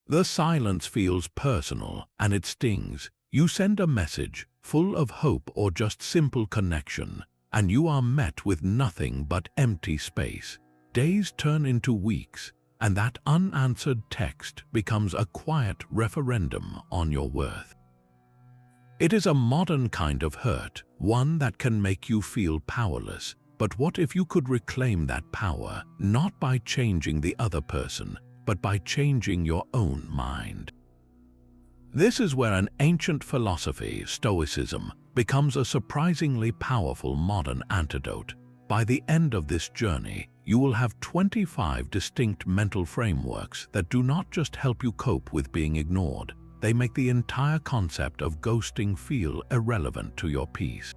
The silence feels personal and it stings. You send a message full of hope or just simple connection, and you are met with nothing but empty space. Days turn into weeks, and that unanswered text becomes a quiet referendum on your worth. It is a modern kind of hurt, one that can make you feel powerless. But what if you could reclaim that power, not by changing the other person, but by changing your own mind? This is where an ancient philosophy, Stoicism, becomes a surprisingly powerful modern antidote. By the end of this journey, you will have 25 distinct mental frameworks that do not just help you cope with being ignored, they make the entire concept of ghosting feel irrelevant to your peace.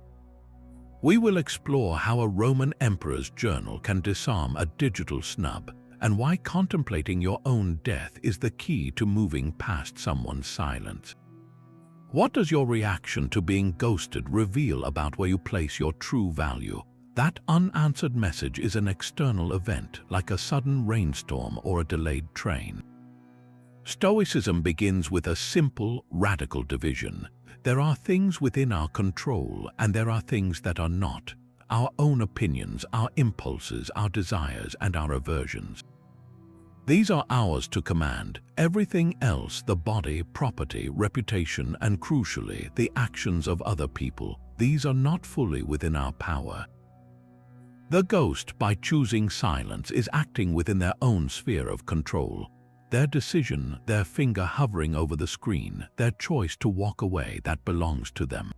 We will explore how a Roman emperor's journal can disarm a digital snub, and why contemplating your own death is the key to moving past someone's silence. What does your reaction to being ghosted reveal about where you place your true value? That unanswered message is an external event, like a sudden rainstorm or a delayed train. Stoicism begins with a simple, radical division. There are things within our control, and there are things that are not. Our own opinions, our impulses, our desires, and our aversions. These are ours to command. Everything else, the body, property, reputation, and crucially, the actions of other people, these are not fully within our power. The ghost, by choosing silence, is acting within their own sphere of control. Their decision, their finger hovering over the screen, their choice to walk away, that belongs to them.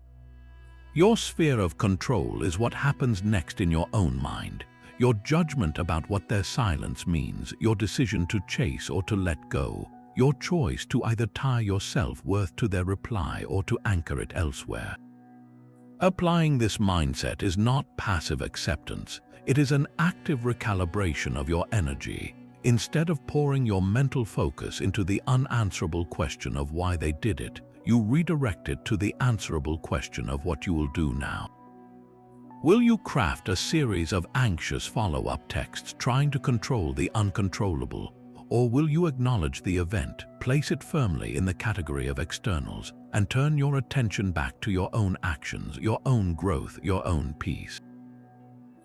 Your sphere of control is what happens next in your own mind. Your judgment about what their silence means, your decision to chase or to let go, your choice to either tie your self-worth to their reply or to anchor it elsewhere. Applying this mindset is not passive acceptance, it is an active recalibration of your energy. Instead of pouring your mental focus into the unanswerable question of why they did it, you redirect it to the answerable question of what you will do now. Will you craft a series of anxious follow-up texts trying to control the uncontrollable? Or will you acknowledge the event, place it firmly in the category of externals, and turn your attention back to your own actions, your own growth, your own peace?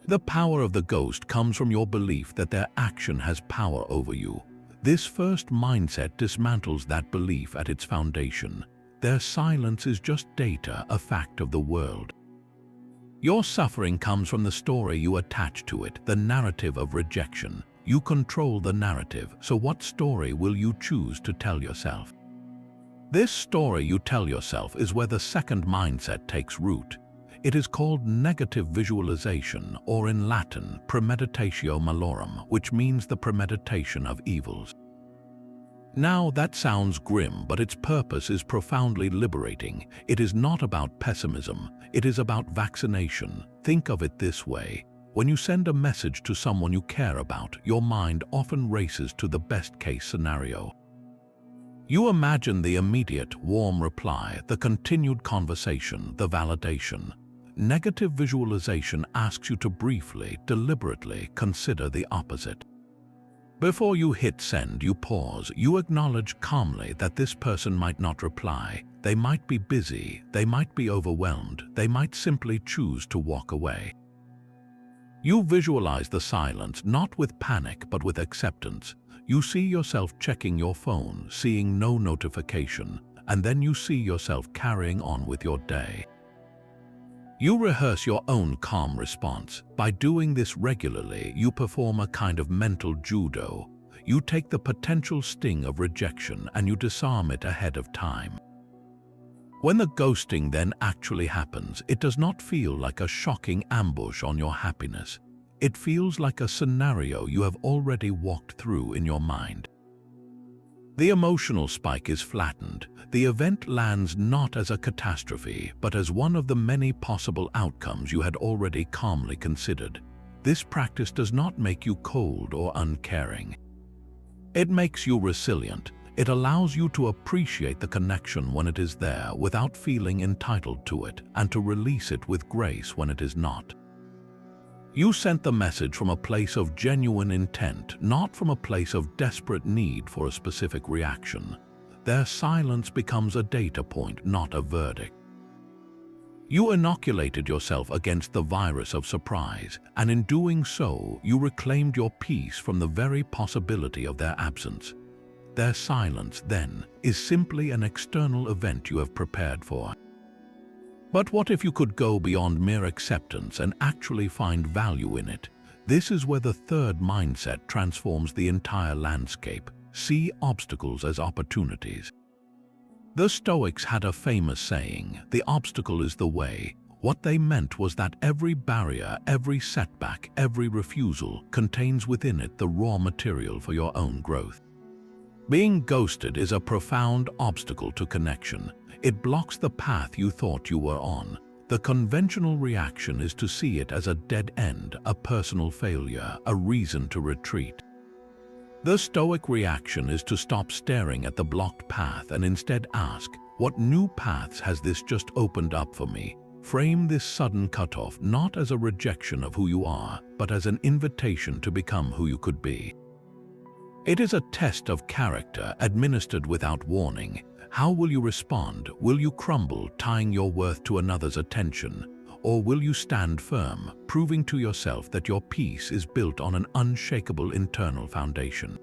The power of the ghost comes from your belief that their action has power over you. This first mindset dismantles that belief at its foundation. Their silence is just data, a fact of the world. Your suffering comes from the story you attach to it, the narrative of rejection. You control the narrative, so what story will you choose to tell yourself? This story you tell yourself is where the second mindset takes root. It is called negative visualization, or in Latin, premeditatio malorum, which means the premeditation of evils. Now that sounds grim, but its purpose is profoundly liberating. It is not about pessimism, it is about vaccination. Think of it this way. When you send a message to someone you care about, your mind often races to the best-case scenario. You imagine the immediate, warm reply, the continued conversation, the validation. Negative visualization asks you to briefly, deliberately consider the opposite. Before you hit send, you pause. You acknowledge calmly that this person might not reply. They might be busy, they might be overwhelmed, they might simply choose to walk away. You visualize the silence not with panic but with acceptance. You see yourself checking your phone, seeing no notification, and then you see yourself carrying on with your day. You rehearse your own calm response. By doing this regularly, you perform a kind of mental judo. You take the potential sting of rejection and you disarm it ahead of time. When the ghosting then actually happens, it does not feel like a shocking ambush on your happiness. It feels like a scenario you have already walked through in your mind. The emotional spike is flattened. The event lands not as a catastrophe, but as one of the many possible outcomes you had already calmly considered. This practice does not make you cold or uncaring. It makes you resilient. It allows you to appreciate the connection when it is there without feeling entitled to it, and to release it with grace when it is not. You sent the message from a place of genuine intent, not from a place of desperate need for a specific reaction. Their silence becomes a data point, not a verdict. You inoculated yourself against the virus of surprise, and in doing so, you reclaimed your peace from the very possibility of their absence. Their silence, then, is simply an external event you have prepared for. But what if you could go beyond mere acceptance and actually find value in it? This is where the third mindset transforms the entire landscape. See obstacles as opportunities. The Stoics had a famous saying, "The obstacle is the way." What they meant was that every barrier, every setback, every refusal contains within it the raw material for your own growth. Being ghosted is a profound obstacle to connection. It blocks the path you thought you were on. The conventional reaction is to see it as a dead end, a personal failure, a reason to retreat. The Stoic reaction is to stop staring at the blocked path and instead ask, what new paths has this just opened up for me? Frame this sudden cutoff not as a rejection of who you are, but as an invitation to become who you could be. It is a test of character administered without warning. How will you respond? Will you crumble, tying your worth to another's attention? Or will you stand firm, proving to yourself that your peace is built on an unshakable internal foundation?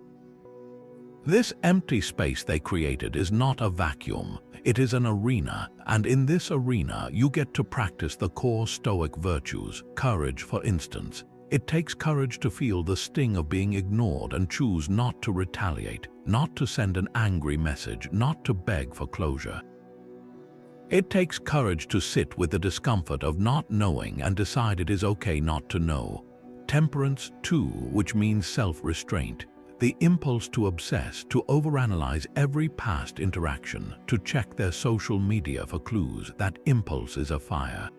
This empty space they created is not a vacuum. It is an arena, and in this arena you get to practice the core Stoic virtues. Courage, for instance. It takes courage to feel the sting of being ignored and choose not to retaliate, not to send an angry message, not to beg for closure. It takes courage to sit with the discomfort of not knowing and decide it is okay not to know. Temperance, too, which means self-restraint. The impulse to obsess, to overanalyze every past interaction, to check their social media for clues. That impulse is a fire.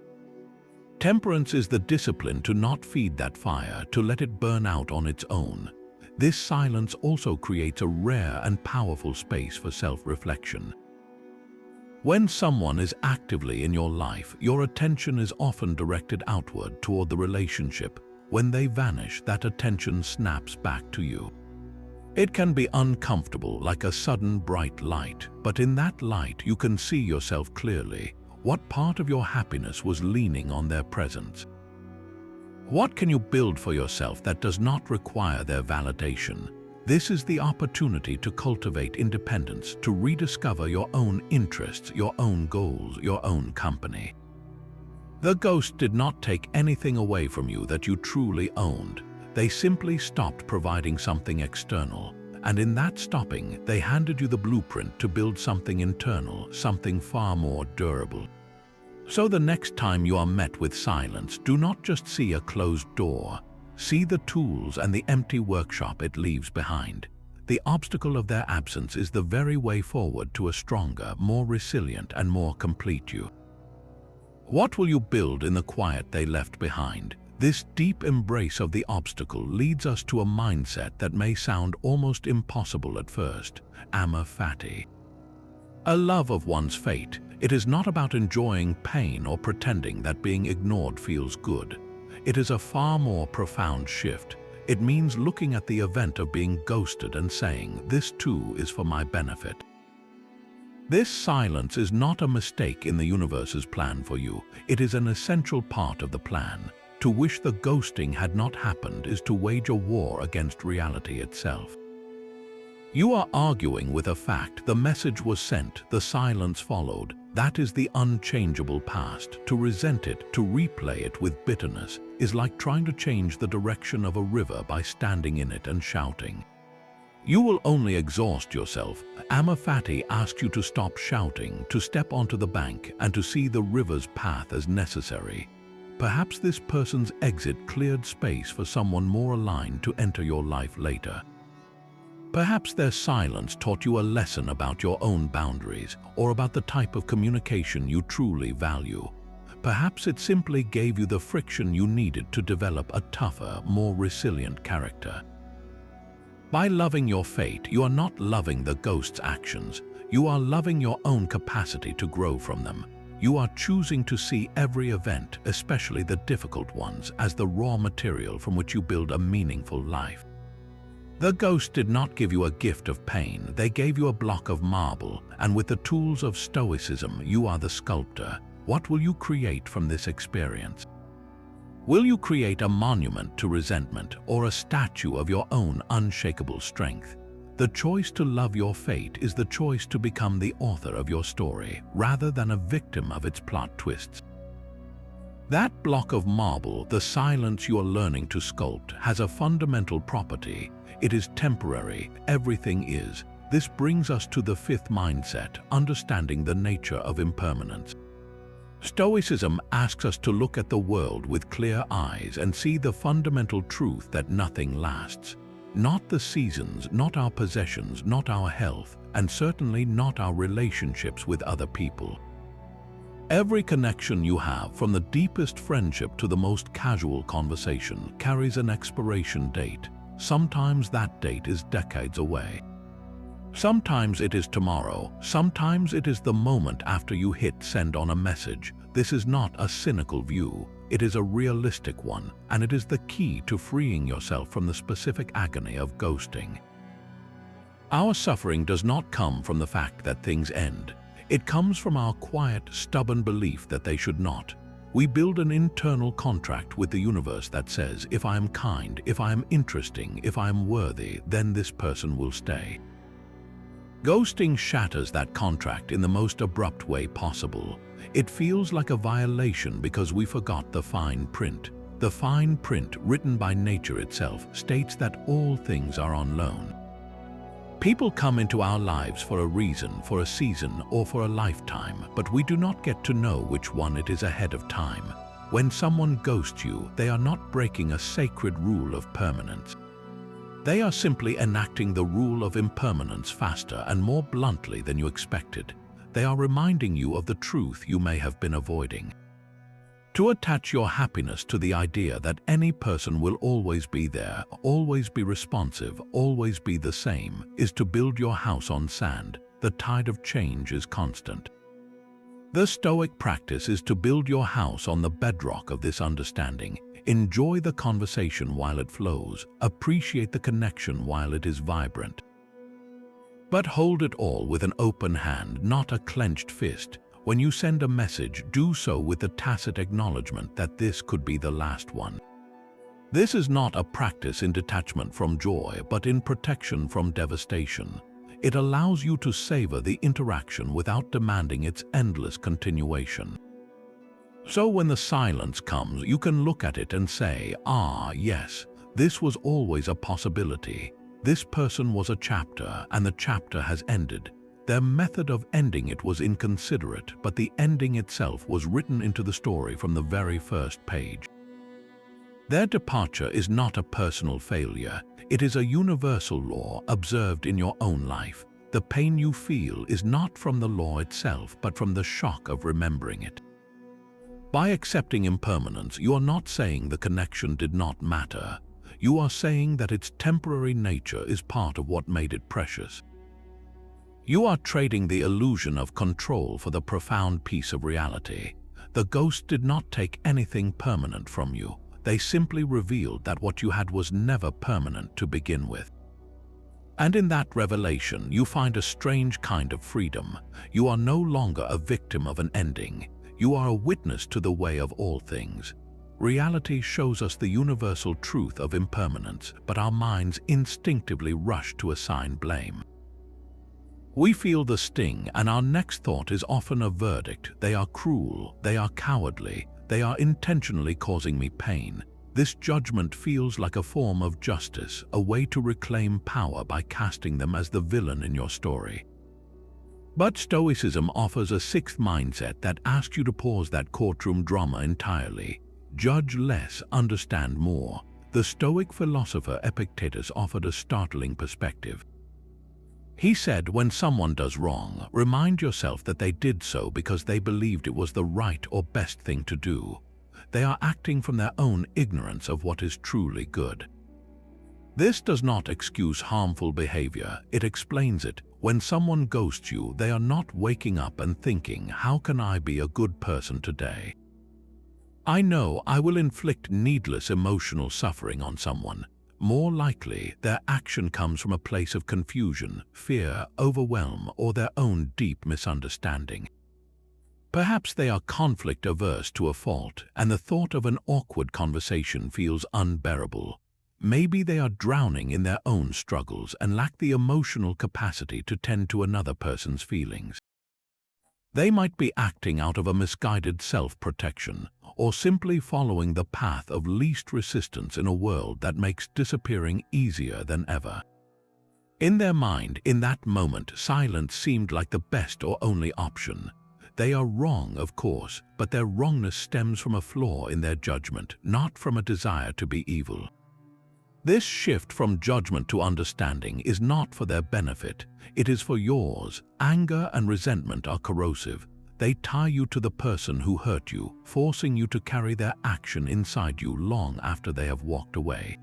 Temperance is the discipline to not feed that fire, to let it burn out on its own. This silence also creates a rare and powerful space for self-reflection. When someone is actively in your life, your attention is often directed outward toward the relationship. When they vanish, that attention snaps back to you. It can be uncomfortable, like a sudden bright light, but in that light you can see yourself clearly. What part of your happiness was leaning on their presence? What can you build for yourself that does not require their validation? This is the opportunity to cultivate independence, to rediscover your own interests, your own goals, your own company. The ghost did not take anything away from you that you truly owned. They simply stopped providing something external. And in that stopping, they handed you the blueprint to build something internal, something far more durable. So the next time you are met with silence, do not just see a closed door. See the tools and the empty workshop it leaves behind. The obstacle of their absence is the very way forward to a stronger, more resilient, and more complete you. What will you build in the quiet they left behind? This deep embrace of the obstacle leads us to a mindset that may sound almost impossible at first: amor fati. A love of one's fate. It is not about enjoying pain or pretending that being ignored feels good. It is a far more profound shift. It means looking at the event of being ghosted and saying, "This too is for my benefit." This silence is not a mistake in the universe's plan for you. It is an essential part of the plan. To wish the ghosting had not happened is to wage a war against reality itself. You are arguing with a fact. The message was sent, the silence followed. That is the unchangeable past. To resent it, to replay it with bitterness, is like trying to change the direction of a river by standing in it and shouting. You will only exhaust yourself. Amor fati asks you to stop shouting, to step onto the bank, and to see the river's path as necessary. Perhaps this person's exit cleared space for someone more aligned to enter your life later. Perhaps their silence taught you a lesson about your own boundaries, or about the type of communication you truly value. Perhaps it simply gave you the friction you needed to develop a tougher, more resilient character. By loving your fate, you are not loving the ghost's actions. You are loving your own capacity to grow from them. You are choosing to see every event, especially the difficult ones, as the raw material from which you build a meaningful life. The ghost did not give you a gift of pain, they gave you a block of marble, and with the tools of Stoicism, you are the sculptor. What will you create from this experience? Will you create a monument to resentment or a statue of your own unshakable strength? The choice to love your fate is the choice to become the author of your story, rather than a victim of its plot twists. That block of marble, the silence you are learning to sculpt, has a fundamental property. It is temporary, everything is. This brings us to the fifth mindset, understanding the nature of impermanence. Stoicism asks us to look at the world with clear eyes and see the fundamental truth that nothing lasts. Not the seasons, not our possessions, not our health, and certainly not our relationships with other people. Every connection you have, from the deepest friendship to the most casual conversation, carries an expiration date. Sometimes that date is decades away. Sometimes it is tomorrow, sometimes it is the moment after you hit send on a message. This is not a cynical view. It is a realistic one, and it is the key to freeing yourself from the specific agony of ghosting. Our suffering does not come from the fact that things end. It comes from our quiet, stubborn belief that they should not. We build an internal contract with the universe that says, if I am kind, if I am interesting, if I am worthy, then this person will stay. Ghosting shatters that contract in the most abrupt way possible. It feels like a violation because we forgot the fine print. The fine print, written by nature itself, states that all things are on loan. People come into our lives for a reason, for a season, or for a lifetime, but we do not get to know which one it is ahead of time. When someone ghosts you, they are not breaking a sacred rule of permanence. They are simply enacting the rule of impermanence faster and more bluntly than you expected. They are reminding you of the truth you may have been avoiding. To attach your happiness to the idea that any person will always be there, always be responsive, always be the same, is to build your house on sand. The tide of change is constant. The Stoic practice is to build your house on the bedrock of this understanding. Enjoy the conversation while it flows. Appreciate the connection while it is vibrant. But hold it all with an open hand, not a clenched fist. When you send a message, do so with the tacit acknowledgement that this could be the last one. This is not a practice in detachment from joy, but in protection from devastation. It allows you to savor the interaction without demanding its endless continuation. So when the silence comes, you can look at it and say, yes, this was always a possibility. This person was a chapter, and the chapter has ended. Their method of ending it was inconsiderate, but the ending itself was written into the story from the very first page. Their departure is not a personal failure. It is a universal law observed in your own life. The pain you feel is not from the law itself, but from the shock of remembering it. By accepting impermanence, you are not saying the connection did not matter. You are saying that its temporary nature is part of what made it precious. You are trading the illusion of control for the profound peace of reality. The ghost did not take anything permanent from you. They simply revealed that what you had was never permanent to begin with. And in that revelation, you find a strange kind of freedom. You are no longer a victim of an ending. You are a witness to the way of all things. Reality shows us the universal truth of impermanence, but our minds instinctively rush to assign blame. We feel the sting, and our next thought is often a verdict. They are cruel, they are cowardly, they are intentionally causing me pain. This judgment feels like a form of justice, a way to reclaim power by casting them as the villain in your story. But Stoicism offers a sixth mindset that asks you to pause that courtroom drama entirely. Judge less, understand more. The Stoic philosopher Epictetus offered a startling perspective. He said, when someone does wrong, remind yourself that they did so because they believed it was the right or best thing to do. They are acting from their own ignorance of what is truly good. This does not excuse harmful behavior, it explains it. When someone ghosts you, they are not waking up and thinking, "How can I be a good person today? I know I will inflict needless emotional suffering on someone." More likely, their action comes from a place of confusion, fear, overwhelm, or their own deep misunderstanding. Perhaps they are conflict-averse to a fault, and the thought of an awkward conversation feels unbearable. Maybe they are drowning in their own struggles and lack the emotional capacity to tend to another person's feelings. They might be acting out of a misguided self-protection, or simply following the path of least resistance in a world that makes disappearing easier than ever. In their mind, in that moment, silence seemed like the best or only option. They are wrong, of course, but their wrongness stems from a flaw in their judgment, not from a desire to be evil. This shift from judgment to understanding is not for their benefit, it is for yours. Anger and resentment are corrosive. They tie you to the person who hurt you, forcing you to carry their action inside you long after they have walked away.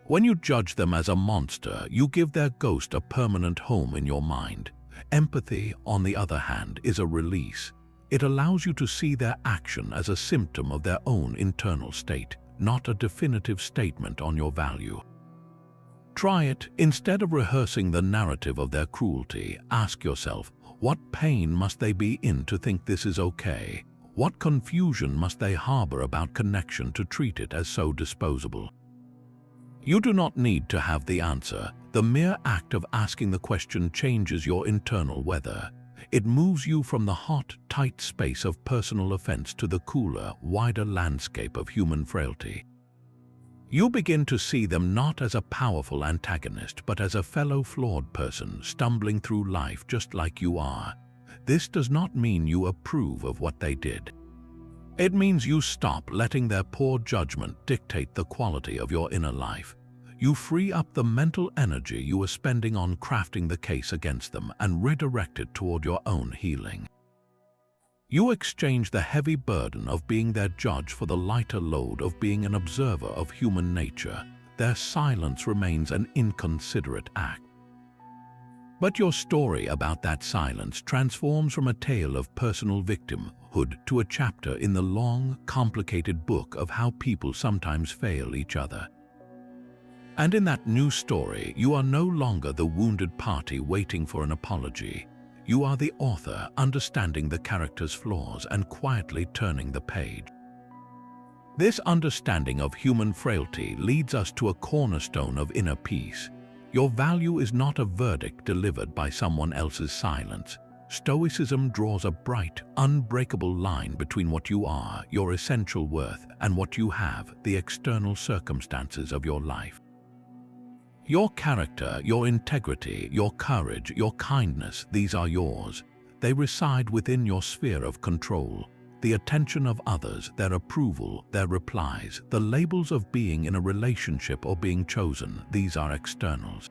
When you judge them as a monster, you give their ghost a permanent home in your mind. Empathy, on the other hand, is a release. It allows you to see their action as a symptom of their own internal state, not a definitive statement on your value. Try it. Instead of rehearsing the narrative of their cruelty, ask yourself, what pain must they be in to think this is okay? What confusion must they harbor about connection to treat it as so disposable? You do not need to have the answer. The mere act of asking the question changes your internal weather. It moves you from the hot, tight space of personal offense to the cooler, wider landscape of human frailty. You begin to see them not as a powerful antagonist, but as a fellow flawed person stumbling through life just like you are. This does not mean you approve of what they did. It means you stop letting their poor judgment dictate the quality of your inner life. You free up the mental energy you were spending on crafting the case against them and redirect it toward your own healing. You exchange the heavy burden of being their judge for the lighter load of being an observer of human nature. Their silence remains an inconsiderate act. But your story about that silence transforms from a tale of personal victimhood to a chapter in the long, complicated book of how people sometimes fail each other. And in that new story, you are no longer the wounded party waiting for an apology. You are the author, understanding the character's flaws and quietly turning the page. This understanding of human frailty leads us to a cornerstone of inner peace. Your value is not a verdict delivered by someone else's silence. Stoicism draws a bright, unbreakable line between what you are, your essential worth, and what you have, the external circumstances of your life. Your character, your integrity, your courage, your kindness, these are yours. They reside within your sphere of control. The attention of others, their approval, their replies, the labels of being in a relationship or being chosen, these are externals.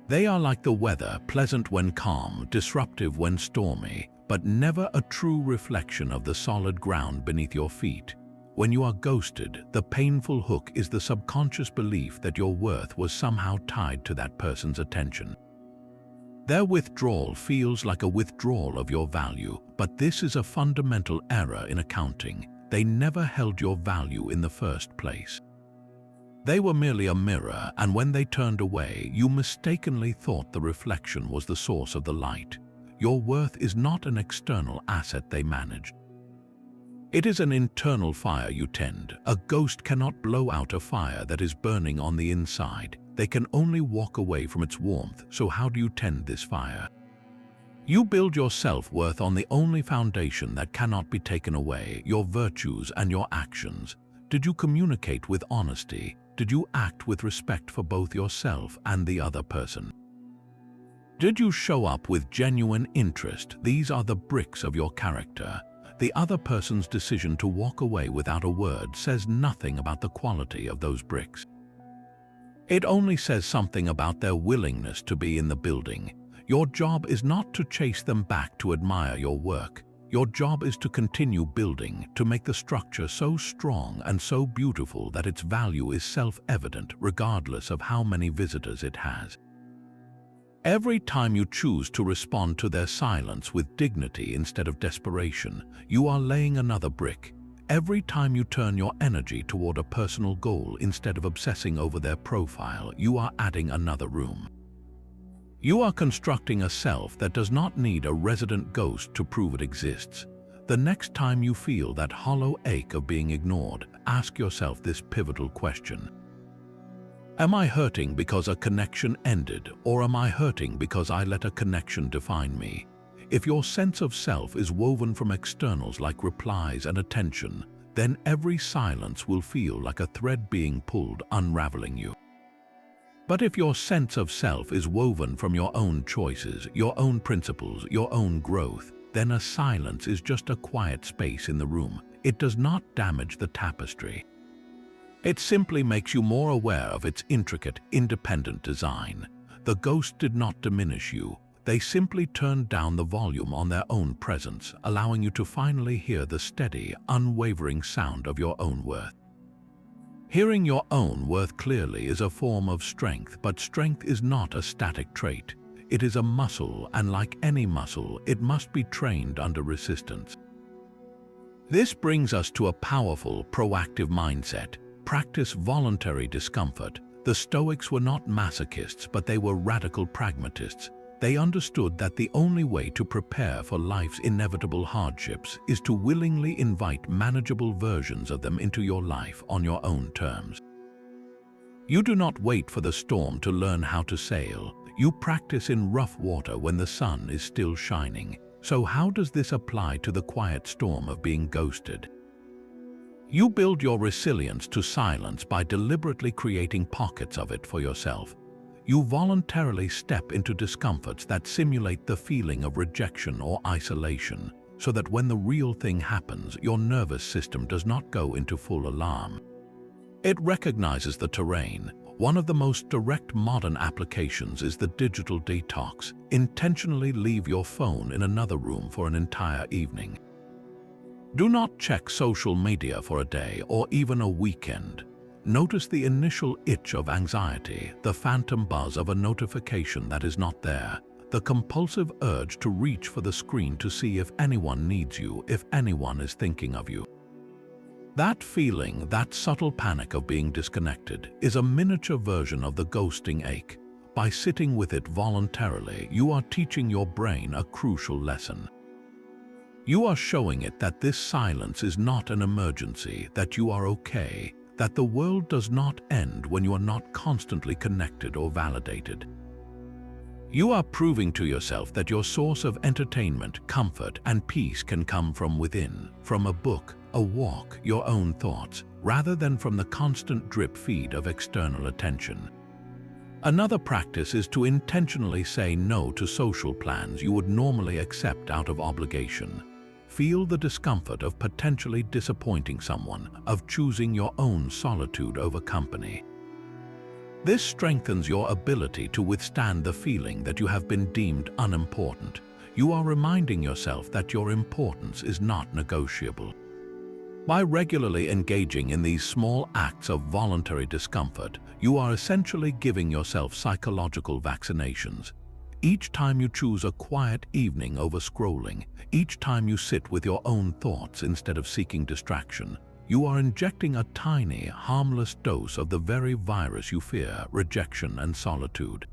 They are like the weather, pleasant when calm, disruptive when stormy, but never a true reflection of the solid ground beneath your feet. When you are ghosted, the painful hook is the subconscious belief that your worth was somehow tied to that person's attention. Their withdrawal feels like a withdrawal of your value, but this is a fundamental error in accounting. They never held your value in the first place. They were merely a mirror, and when they turned away, you mistakenly thought the reflection was the source of the light. Your worth is not an external asset they managed. It is an internal fire you tend. A ghost cannot blow out a fire that is burning on the inside. They can only walk away from its warmth, so how do you tend this fire? You build your self-worth on the only foundation that cannot be taken away, your virtues and your actions. Did you communicate with honesty? Did you act with respect for both yourself and the other person? Did you show up with genuine interest? These are the bricks of your character. The other person's decision to walk away without a word says nothing about the quality of those bricks. It only says something about their willingness to be in the building. Your job is not to chase them back to admire your work. Your job is to continue building, to make the structure so strong and so beautiful that its value is self-evident regardless of how many visitors it has. Every time you choose to respond to their silence with dignity instead of desperation, you are laying another brick. Every time you turn your energy toward a personal goal instead of obsessing over their profile, you are adding another room. You are constructing a self that does not need a resident ghost to prove it exists. The next time you feel that hollow ache of being ignored, ask yourself this pivotal question. Am I hurting because a connection ended, or am I hurting because I let a connection define me? If your sense of self is woven from externals like replies and attention, then every silence will feel like a thread being pulled, unraveling you. But if your sense of self is woven from your own choices, your own principles, your own growth, then a silence is just a quiet space in the room. It does not damage the tapestry. It simply makes you more aware of its intricate, independent design. The ghost did not diminish you. They simply turned down the volume on their own presence, allowing you to finally hear the steady, unwavering sound of your own worth. Hearing your own worth clearly is a form of strength, but strength is not a static trait. It is a muscle, and like any muscle, it must be trained under resistance. This brings us to a powerful, proactive mindset. Practice voluntary discomfort. The Stoics were not masochists, but they were radical pragmatists. They understood that the only way to prepare for life's inevitable hardships is to willingly invite manageable versions of them into your life on your own terms. You do not wait for the storm to learn how to sail. You practice in rough water when the sun is still shining. So how does this apply to the quiet storm of being ghosted? You build your resilience to silence by deliberately creating pockets of it for yourself. You voluntarily step into discomforts that simulate the feeling of rejection or isolation, so that when the real thing happens, your nervous system does not go into full alarm. It recognizes the terrain. One of the most direct modern applications is the digital detox. Intentionally leave your phone in another room for an entire evening. Do not check social media for a day or even a weekend. Notice the initial itch of anxiety, the phantom buzz of a notification that is not there, the compulsive urge to reach for the screen to see if anyone needs you, if anyone is thinking of you. That feeling, that subtle panic of being disconnected, is a miniature version of the ghosting ache. By sitting with it voluntarily, you are teaching your brain a crucial lesson. You are showing it that this silence is not an emergency, that you are okay, that the world does not end when you are not constantly connected or validated. You are proving to yourself that your source of entertainment, comfort, and peace can come from within, from a book, a walk, your own thoughts, rather than from the constant drip feed of external attention. Another practice is to intentionally say no to social plans you would normally accept out of obligation. Feel the discomfort of potentially disappointing someone, of choosing your own solitude over company. This strengthens your ability to withstand the feeling that you have been deemed unimportant. You are reminding yourself that your importance is not negotiable. By regularly engaging in these small acts of voluntary discomfort, you are essentially giving yourself psychological vaccinations. Each time you choose a quiet evening over scrolling, each time you sit with your own thoughts instead of seeking distraction, you are injecting a tiny, harmless dose of the very virus you fear, rejection and solitude.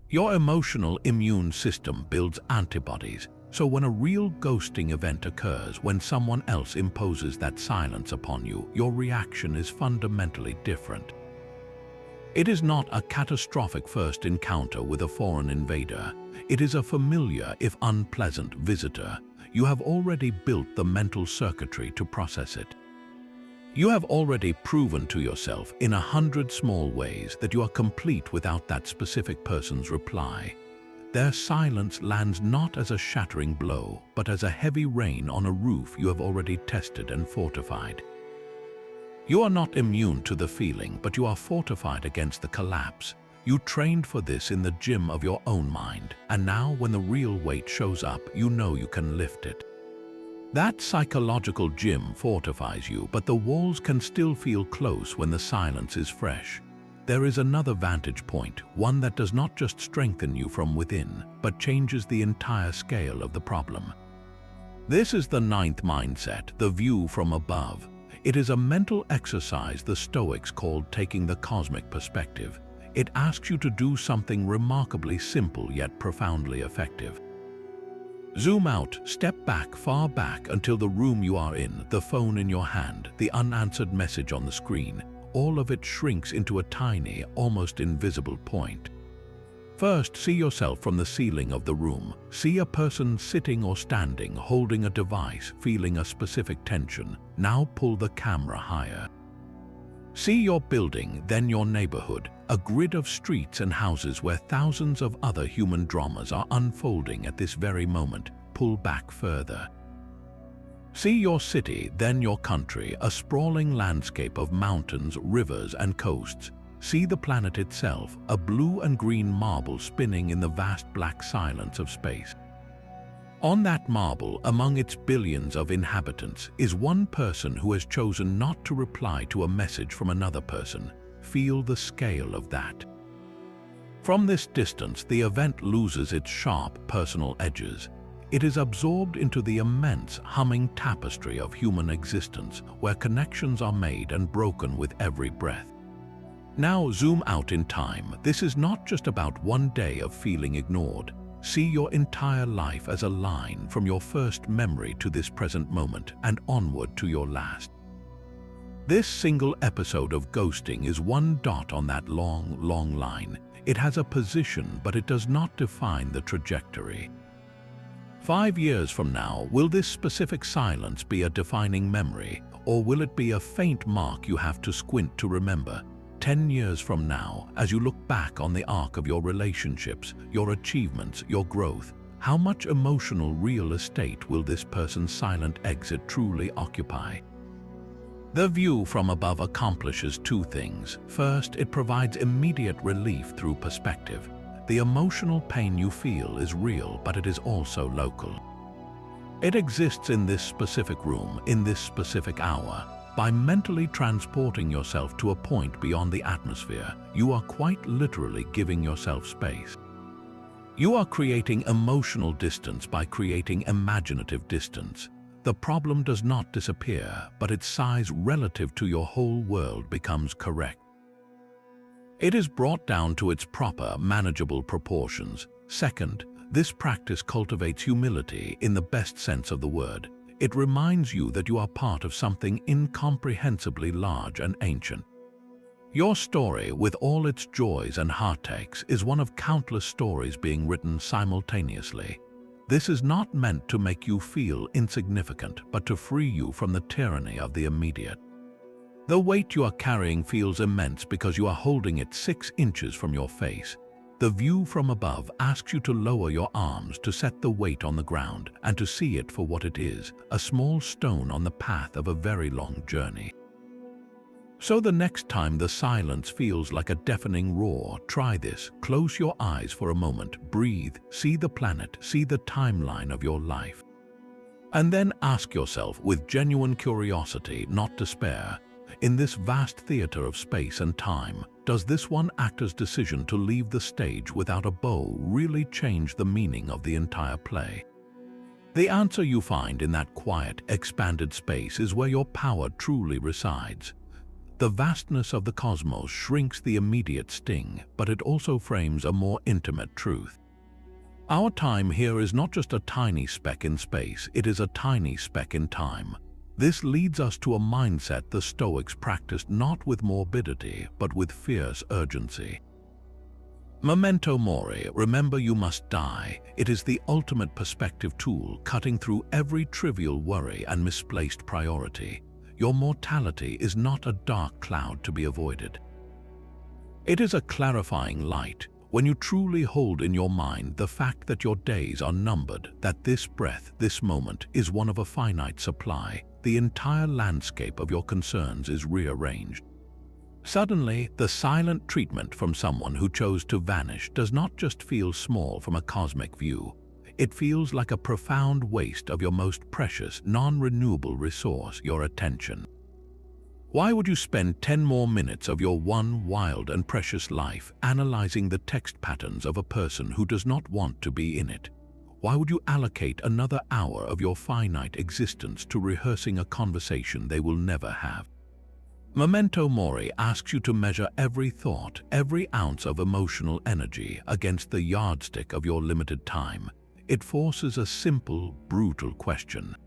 Your emotional immune system builds antibodies, so when a real ghosting event occurs, when someone else imposes that silence upon you, your reaction is fundamentally different. It is not a catastrophic first encounter with a foreign invader. It is a familiar, if unpleasant, visitor. You have already built the mental circuitry to process it. You have already proven to yourself in 100 small ways that you are complete without that specific person's reply. Their silence lands not as a shattering blow, but as a heavy rain on a roof you have already tested and fortified. You are not immune to the feeling, but you are fortified against the collapse. You trained for this in the gym of your own mind, and now when the real weight shows up, you know you can lift it. That psychological gym fortifies you, but the walls can still feel close when the silence is fresh. there is another vantage point, one that does not just strengthen you from within, but changes the entire scale of the problem. This is the ninth mindset, the view from above. It is a mental exercise the Stoics called taking the cosmic perspective. It asks you to do something remarkably simple yet profoundly effective. Zoom out, step back, far back until the room you are in, the phone in your hand, the unanswered message on the screen, all of it shrinks into a tiny, almost invisible point. First, see yourself from the ceiling of the room. See a person sitting or standing, holding a device, feeling a specific tension. Now pull the camera higher. See your building, then your neighborhood, a grid of streets and houses where thousands of other human dramas are unfolding at this very moment. Pull back further. See your city, then your country, a sprawling landscape of mountains, rivers, and coasts. See the planet itself, a blue and green marble spinning in the vast black silence of space. On that marble, among its billions of inhabitants, is one person who has chosen not to reply to a message from another person. Feel the scale of that. From this distance, the event loses its sharp personal edges. It is absorbed into the immense, humming tapestry of human existence, where connections are made and broken with every breath. Now zoom out in time. This is not just about one day of feeling ignored. See your entire life as a line from your first memory to this present moment and onward to your last. This single episode of ghosting is one dot on that long, long line. It has a position, but it does not define the trajectory. 5 years from now, will this specific silence be a defining memory, or will it be a faint mark you have to squint to remember? 10 years from now, as you look back on the arc of your relationships, your achievements, your growth, how much emotional real estate will this person's silent exit truly occupy? The view from above accomplishes two things. First, it provides immediate relief through perspective. The emotional pain you feel is real, but it is also local. It exists in this specific room, in this specific hour. By mentally transporting yourself to a point beyond the atmosphere, you are quite literally giving yourself space. You are creating emotional distance by creating imaginative distance. The problem does not disappear, but its size relative to your whole world becomes correct. It is brought down to its proper, manageable proportions. Second, this practice cultivates humility in the best sense of the word. It reminds you that you are part of something incomprehensibly large and ancient. Your story, with all its joys and heartaches, is one of countless stories being written simultaneously. This is not meant to make you feel insignificant, but to free you from the tyranny of the immediate. The weight you are carrying feels immense because you are holding it 6 inches from your face. The view from above asks you to lower your arms, to set the weight on the ground, and to see it for what it is, a small stone on the path of a very long journey. So the next time the silence feels like a deafening roar, try this. Close your eyes for a moment, breathe, see the planet, see the timeline of your life. And then ask yourself with genuine curiosity, not despair, in this vast theater of space and time, does this one actor's decision to leave the stage without a bow really change the meaning of the entire play? The answer you find in that quiet, expanded space is where your power truly resides. The vastness of the cosmos shrinks the immediate sting, but it also frames a more intimate truth. Our time here is not just a tiny speck in space, it is a tiny speck in time. This leads us to a mindset the Stoics practiced not with morbidity, but with fierce urgency. Memento mori, remember you must die. It is the ultimate perspective tool, cutting through every trivial worry and misplaced priority. Your mortality is not a dark cloud to be avoided. It is a clarifying light. When you truly hold in your mind the fact that your days are numbered, that this breath, this moment, is one of a finite supply, the entire landscape of your concerns is rearranged. Suddenly, the silent treatment from someone who chose to vanish does not just feel small from a cosmic view. It feels like a profound waste of your most precious, non-renewable resource, your attention. Why would you spend 10 more minutes of your one wild and precious life analyzing the text patterns of a person who does not want to be in it? Why would you allocate another hour of your finite existence to rehearsing a conversation they will never have? Memento Mori asks you to measure every thought, every ounce of emotional energy against the yardstick of your limited time. It forces a simple, brutal question.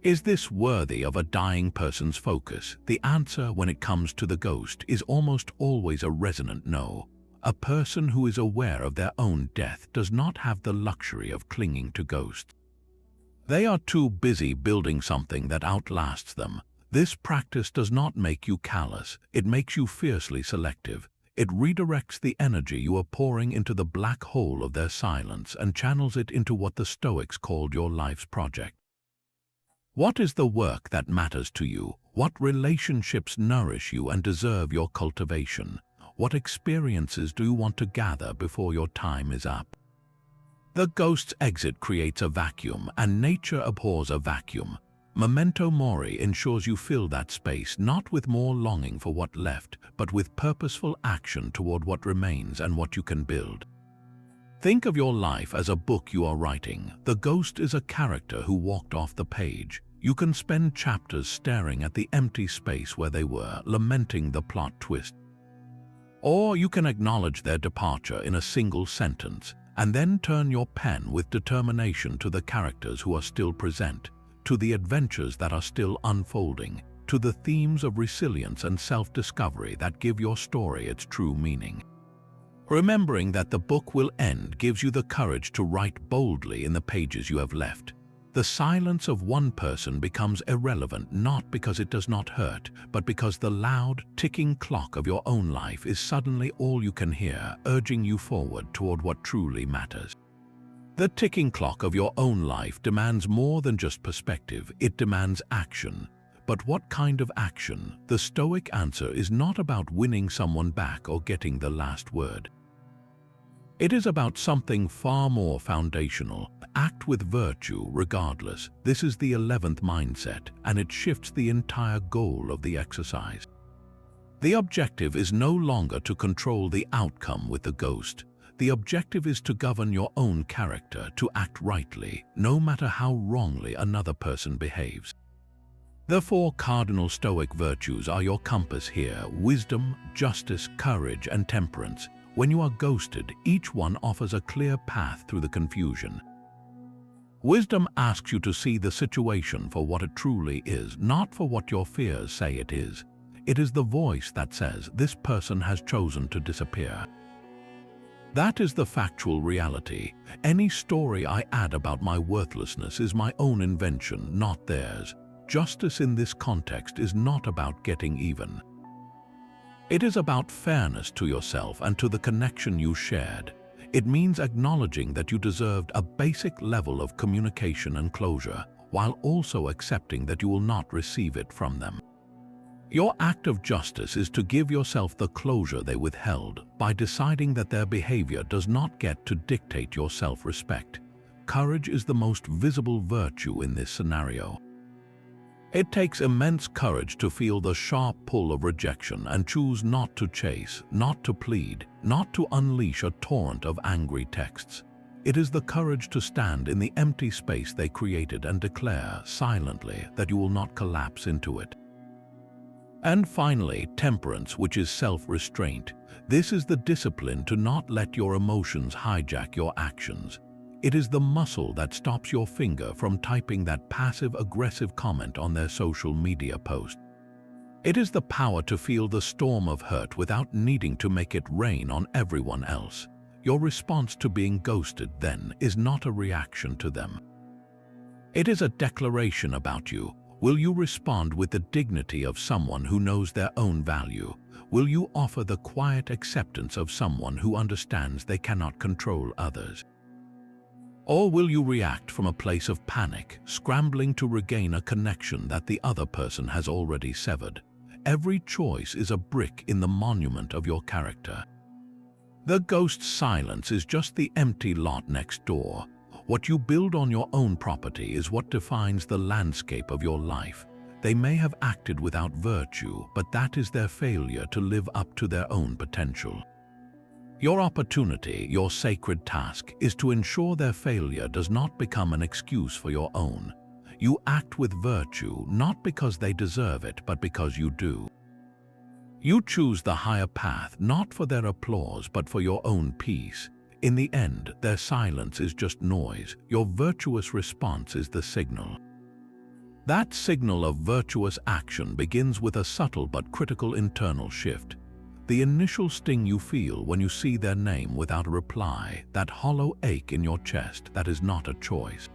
Is this worthy of a dying person's focus? The answer, when it comes to the ghost, is almost always a resonant no. A person who is aware of their own death does not have the luxury of clinging to ghosts. They are too busy building something that outlasts them. This practice does not make you callous, it makes you fiercely selective. It redirects the energy you are pouring into the black hole of their silence and channels it into what the Stoics called your life's project. What is the work that matters to you? What relationships nourish you and deserve your cultivation? What experiences do you want to gather before your time is up? The ghost's exit creates a vacuum, and nature abhors a vacuum. Memento Mori ensures you fill that space not with more longing for what left, but with purposeful action toward what remains and what you can build. Think of your life as a book you are writing. The ghost is a character who walked off the page. You can spend chapters staring at the empty space where they were, lamenting the plot twist. Or you can acknowledge their departure in a single sentence, and then turn your pen with determination to the characters who are still present, to the adventures that are still unfolding, to the themes of resilience and self-discovery that give your story its true meaning. Remembering that the book will end gives you the courage to write boldly in the pages you have left. The silence of one person becomes irrelevant not because it does not hurt, but because the loud, ticking clock of your own life is suddenly all you can hear, urging you forward toward what truly matters. The ticking clock of your own life demands more than just perspective, it demands action. But what kind of action? The Stoic answer is not about winning someone back or getting the last word. It is about something far more foundational. Act with virtue regardless. This is the 11th mindset, and it shifts the entire goal of the exercise. The objective is no longer to control the outcome with the ghost. The objective is to govern your own character, to act rightly, no matter how wrongly another person behaves. The 4 cardinal Stoic virtues are your compass here: wisdom, justice, courage, and temperance. When you are ghosted, each one offers a clear path through the confusion. Wisdom asks you to see the situation for what it truly is, not for what your fears say it is. It is the voice that says, "This person has chosen to disappear." That is the factual reality. Any story I add about my worthlessness is my own invention, not theirs. Justice in this context is not about getting even. It is about fairness to yourself and to the connection you shared. It means acknowledging that you deserved a basic level of communication and closure, while also accepting that you will not receive it from them. Your act of justice is to give yourself the closure they withheld by deciding that their behavior does not get to dictate your self-respect. Courage is the most visible virtue in this scenario. It takes immense courage to feel the sharp pull of rejection and choose not to chase, not to plead, not to unleash a torrent of angry texts. It is the courage to stand in the empty space they created and declare silently that you will not collapse into it. And finally, temperance, which is self-restraint. This is the discipline to not let your emotions hijack your actions. It is the muscle that stops your finger from typing that passive-aggressive comment on their social media post. It is the power to feel the storm of hurt without needing to make it rain on everyone else. Your response to being ghosted, then, is not a reaction to them. It is a declaration about you. Will you respond with the dignity of someone who knows their own value? Will you offer the quiet acceptance of someone who understands they cannot control others? Or will you react from a place of panic, scrambling to regain a connection that the other person has already severed? Every choice is a brick in the monument of your character. The ghost's silence is just the empty lot next door. What you build on your own property is what defines the landscape of your life. They may have acted without virtue, but that is their failure to live up to their own potential. Your opportunity, your sacred task, is to ensure their failure does not become an excuse for your own. You act with virtue not because they deserve it, but because you do. You choose the higher path not for their applause, but for your own peace. In the end, their silence is just noise. Your virtuous response is the signal. That signal of virtuous action begins with a subtle but critical internal shift. The initial sting you feel when you see their name without a reply, that hollow ache in your chest, that is not a choice.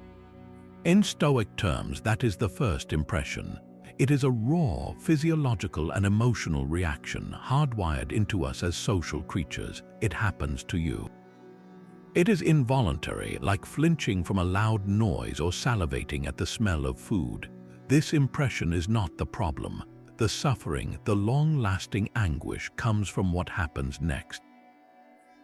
In Stoic terms, that is the first impression. It is a raw, physiological and emotional reaction hardwired into us as social creatures. It happens to you. It is involuntary, like flinching from a loud noise or salivating at the smell of food. This impression is not the problem. The suffering, the long-lasting anguish comes from what happens next.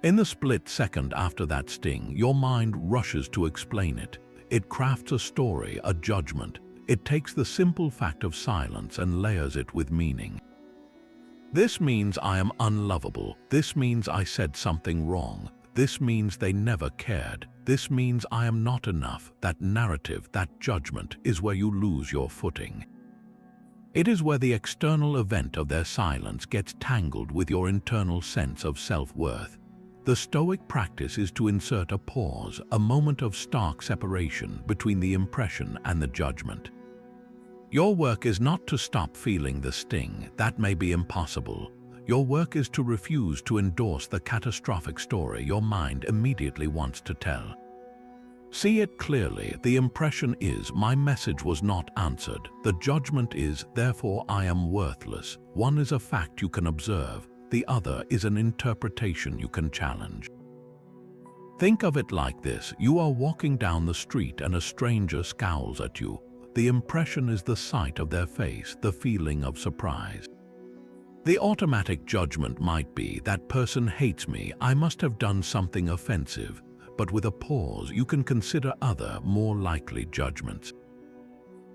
In the split second after that sting, your mind rushes to explain it. It crafts a story, a judgment. It takes the simple fact of silence and layers it with meaning. This means I am unlovable. This means I said something wrong. This means they never cared. This means I am not enough. That narrative, that judgment, is where you lose your footing. It is where the external event of their silence gets tangled with your internal sense of self-worth. The Stoic practice is to insert a pause, a moment of stark separation between the impression and the judgment. Your work is not to stop feeling the sting. That may be impossible. Your work is to refuse to endorse the catastrophic story your mind immediately wants to tell. See it clearly. The impression is, my message was not answered. The judgment is, therefore I am worthless. One is a fact you can observe. The other is an interpretation you can challenge. Think of it like this. You are walking down the street and a stranger scowls at you. The impression is the sight of their face, the feeling of surprise. The automatic judgment might be, that person hates me, I must have done something offensive. But with a pause, you can consider other, more likely judgments.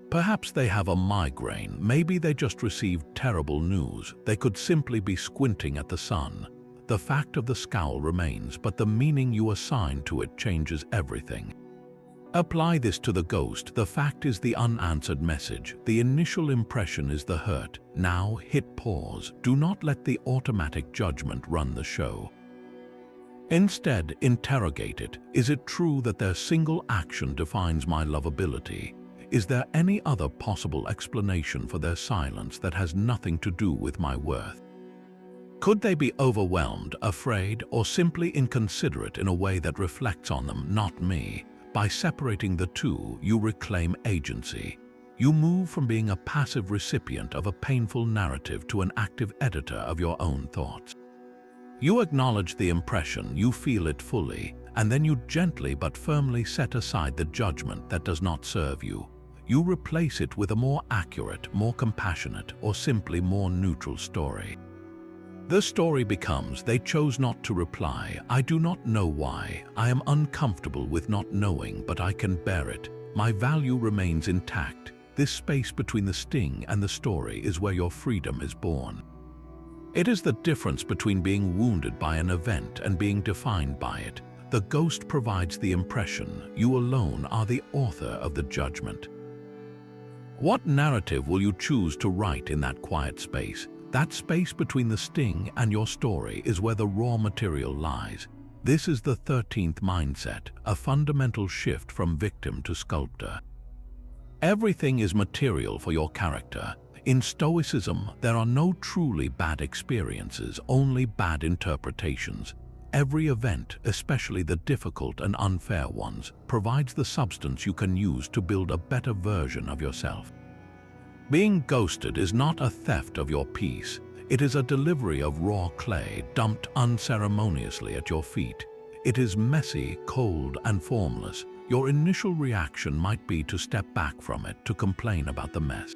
Perhaps they have a migraine. Maybe they just received terrible news. They could simply be squinting at the sun. The fact of the scowl remains, but the meaning you assign to it changes everything. Apply this to the ghost. The fact is the unanswered message. The initial impression is the hurt. Now hit pause. Do not let the automatic judgment run the show. Instead, interrogate it. Is it true that their single action defines my lovability? Is there any other possible explanation for their silence that has nothing to do with my worth? Could they be overwhelmed, afraid, or simply inconsiderate in a way that reflects on them, not me? By separating the two, you reclaim agency. You move from being a passive recipient of a painful narrative to an active editor of your own thoughts. You acknowledge the impression, you feel it fully, and then you gently but firmly set aside the judgment that does not serve you. You replace it with a more accurate, more compassionate, or simply more neutral story. The story becomes, they chose not to reply. I do not know why. I am uncomfortable with not knowing, but I can bear it. My value remains intact. This space between the sting and the story is where your freedom is born. It is the difference between being wounded by an event and being defined by it. The ghost provides the impression. You alone are the author of the judgment. What narrative will you choose to write in that quiet space? That space between the sting and your story is where the raw material lies. This is the 13th mindset, a fundamental shift from victim to sculptor. Everything is material for your character. In Stoicism, there are no truly bad experiences, only bad interpretations. Every event, especially the difficult and unfair ones, provides the substance you can use to build a better version of yourself. Being ghosted is not a theft of your peace. It is a delivery of raw clay dumped unceremoniously at your feet. It is messy, cold, and formless. Your initial reaction might be to step back from it, to complain about the mess.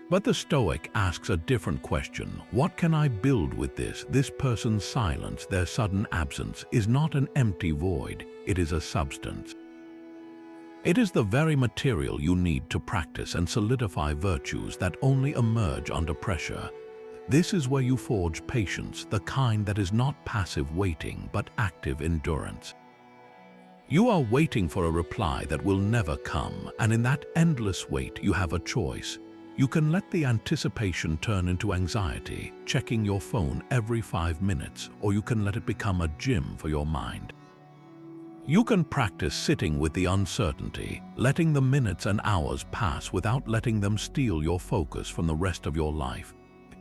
But the Stoic asks a different question. What can I build with this? This person's silence, their sudden absence, is not an empty void. It is a substance. It is the very material you need to practice and solidify virtues that only emerge under pressure. This is where you forge patience, the kind that is not passive waiting but active endurance. You are waiting for a reply that will never come, and in that endless wait you have a choice. You can let the anticipation turn into anxiety, checking your phone every 5 minutes, or you can let it become a gym for your mind. You can practice sitting with the uncertainty, letting the minutes and hours pass without letting them steal your focus from the rest of your life.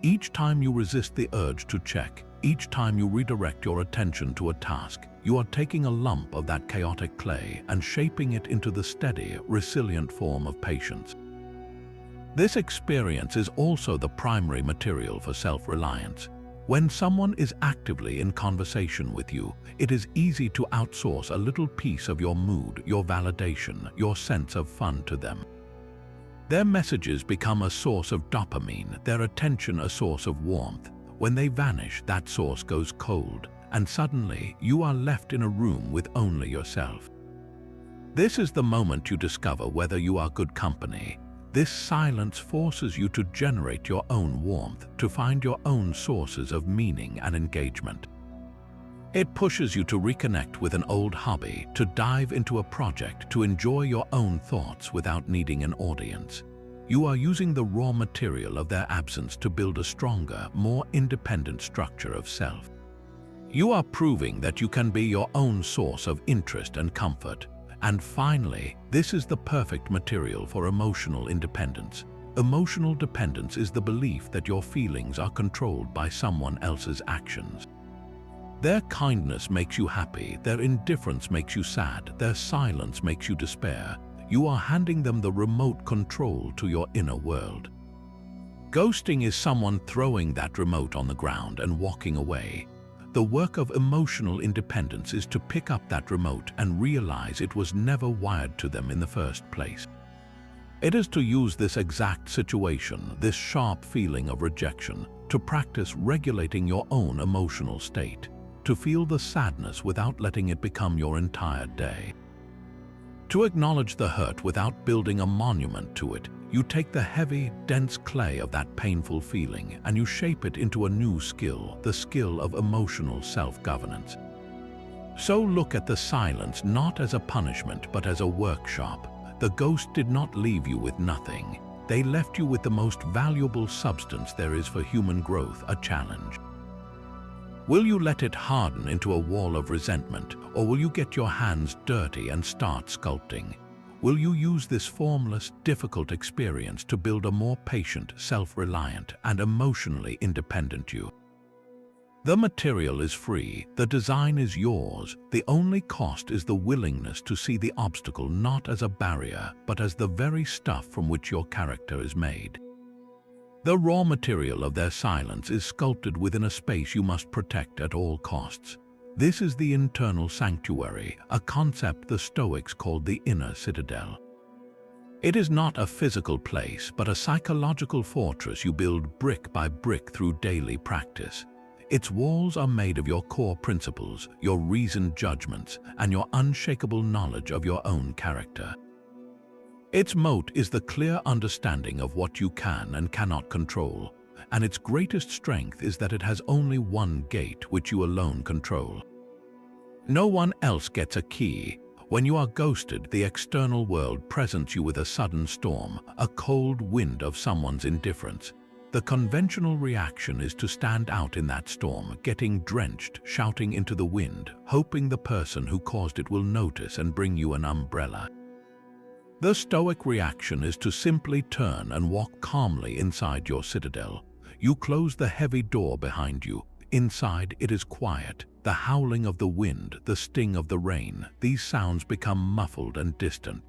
Each time you resist the urge to check, each time you redirect your attention to a task, you are taking a lump of that chaotic clay and shaping it into the steady, resilient form of patience. This experience is also the primary material for self-reliance. When someone is actively in conversation with you, it is easy to outsource a little piece of your mood, your validation, your sense of fun to them. Their messages become a source of dopamine, their attention a source of warmth. When they vanish, that source goes cold, and suddenly you are left in a room with only yourself. This is the moment you discover whether you are good company. This silence forces you to generate your own warmth, to find your own sources of meaning and engagement. It pushes you to reconnect with an old hobby, to dive into a project, to enjoy your own thoughts without needing an audience. You are using the raw material of their absence to build a stronger, more independent structure of self. You are proving that you can be your own source of interest and comfort. And finally, this is the perfect material for emotional independence. Emotional dependence is the belief that your feelings are controlled by someone else's actions. Their kindness makes you happy, their indifference makes you sad, their silence makes you despair. You are handing them the remote control to your inner world. Ghosting is someone throwing that remote on the ground and walking away. The work of emotional independence is to pick up that remote and realize it was never wired to them in the first place. It is to use this exact situation, this sharp feeling of rejection, to practice regulating your own emotional state, to feel the sadness without letting it become your entire day. To acknowledge the hurt without building a monument to it, you take the heavy, dense clay of that painful feeling and you shape it into a new skill, the skill of emotional self-governance. So look at the silence not as a punishment but as a workshop. The ghost did not leave you with nothing. They left you with the most valuable substance there is for human growth, a challenge. Will you let it harden into a wall of resentment, or will you get your hands dirty and start sculpting? Will you use this formless, difficult experience to build a more patient, self-reliant, and emotionally independent you? The material is free, the design is yours, the only cost is the willingness to see the obstacle not as a barrier, but as the very stuff from which your character is made. The raw material of their silence is sculpted within a space you must protect at all costs. This is the internal sanctuary, a concept the Stoics called the inner citadel. It is not a physical place, but a psychological fortress you build brick by brick through daily practice. Its walls are made of your core principles, your reasoned judgments, and your unshakable knowledge of your own character. Its moat is the clear understanding of what you can and cannot control, and its greatest strength is that it has only one gate which you alone control. No one else gets a key. When you are ghosted, the external world presents you with a sudden storm, a cold wind of someone's indifference. The conventional reaction is to stand out in that storm, getting drenched, shouting into the wind, hoping the person who caused it will notice and bring you an umbrella. The Stoic reaction is to simply turn and walk calmly inside your citadel. You close the heavy door behind you. Inside, it is quiet. The howling of the wind, the sting of the rain, these sounds become muffled and distant.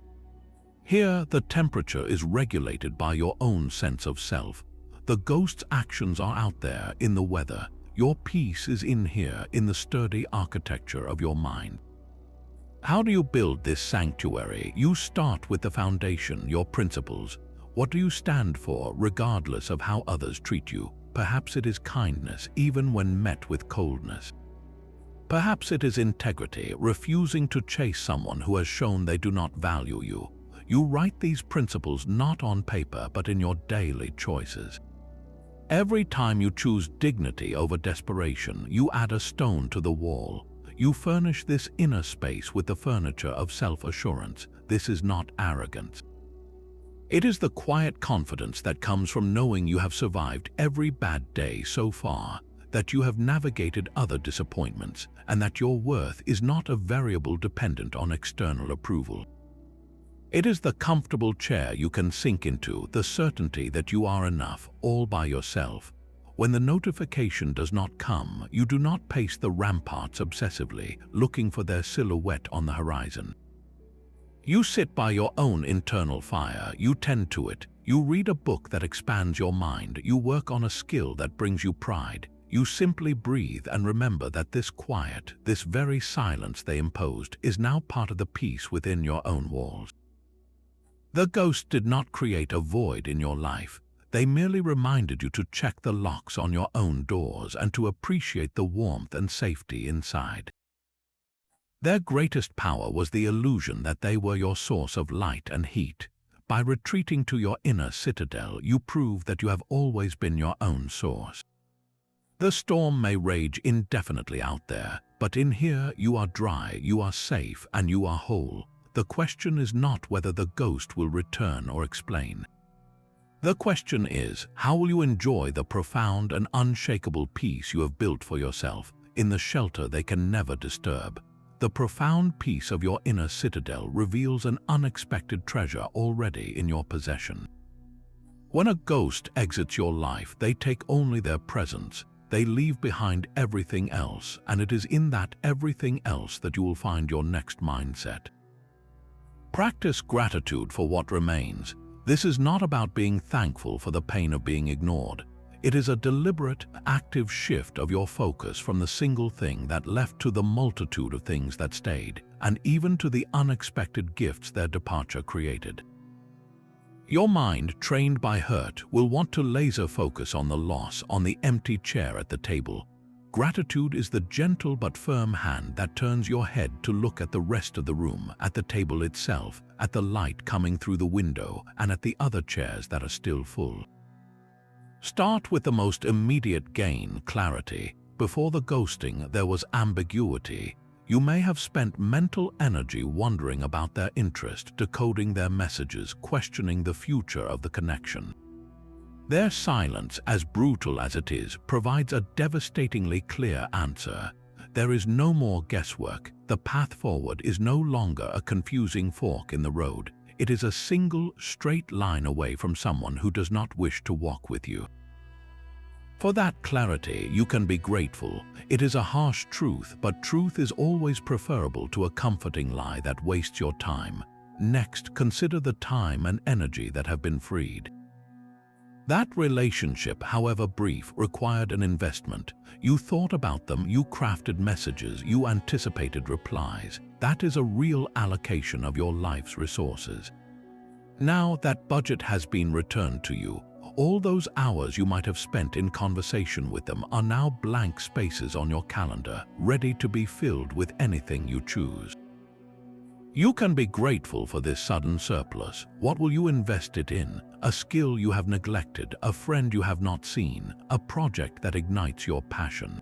Here, the temperature is regulated by your own sense of self. The ghost's actions are out there in the weather. Your peace is in here, in the sturdy architecture of your mind. How do you build this sanctuary? You start with the foundation, your principles. What do you stand for, regardless of how others treat you? Perhaps it is kindness, even when met with coldness. Perhaps it is integrity, refusing to chase someone who has shown they do not value you. You write these principles not on paper but in your daily choices. Every time you choose dignity over desperation, you add a stone to the wall. You furnish this inner space with the furniture of self-assurance. This is not arrogance. It is the quiet confidence that comes from knowing you have survived every bad day so far, that you have navigated other disappointments, and that your worth is not a variable dependent on external approval. It is the comfortable chair you can sink into, the certainty that you are enough, all by yourself. When the notification does not come, you do not pace the ramparts obsessively, looking for their silhouette on the horizon. You sit by your own internal fire, you tend to it, you read a book that expands your mind, you work on a skill that brings you pride. You simply breathe and remember that this quiet, this very silence they imposed, is now part of the peace within your own walls. The ghost did not create a void in your life. They merely reminded you to check the locks on your own doors and to appreciate the warmth and safety inside. Their greatest power was the illusion that they were your source of light and heat. By retreating to your inner citadel, you prove that you have always been your own source. The storm may rage indefinitely out there, but in here you are dry, you are safe, and you are whole. The question is not whether the ghost will return or explain. The question is, how will you enjoy the profound and unshakable peace you have built for yourself in the shelter they can never disturb? The profound peace of your inner citadel reveals an unexpected treasure already in your possession. When a ghost exits your life, they take only their presence. They leave behind everything else, and it is in that everything else that you will find your next mindset. Practice gratitude for what remains. This is not about being thankful for the pain of being ignored. It is a deliberate, active shift of your focus from the single thing that left to the multitude of things that stayed, and even to the unexpected gifts their departure created. Your mind, trained by hurt, will want to laser focus on the loss, on the empty chair at the table. Gratitude is the gentle but firm hand that turns your head to look at the rest of the room, at the table itself, at the light coming through the window, and at the other chairs that are still full. Start with the most immediate gain, clarity. Before the ghosting, there was ambiguity. You may have spent mental energy wondering about their interest, decoding their messages, questioning the future of the connection. Their silence, as brutal as it is, provides a devastatingly clear answer. There is no more guesswork. The path forward is no longer a confusing fork in the road. It is a single, straight line away from someone who does not wish to walk with you. For that clarity, you can be grateful. It is a harsh truth, but truth is always preferable to a comforting lie that wastes your time. Next, consider the time and energy that have been freed. That relationship, however brief, required an investment. You thought about them, you crafted messages, you anticipated replies. That is a real allocation of your life's resources. Now that budget has been returned to you, all those hours you might have spent in conversation with them are now blank spaces on your calendar, ready to be filled with anything you choose. You can be grateful for this sudden surplus. What will you invest it in? A skill you have neglected, a friend you have not seen, a project that ignites your passion.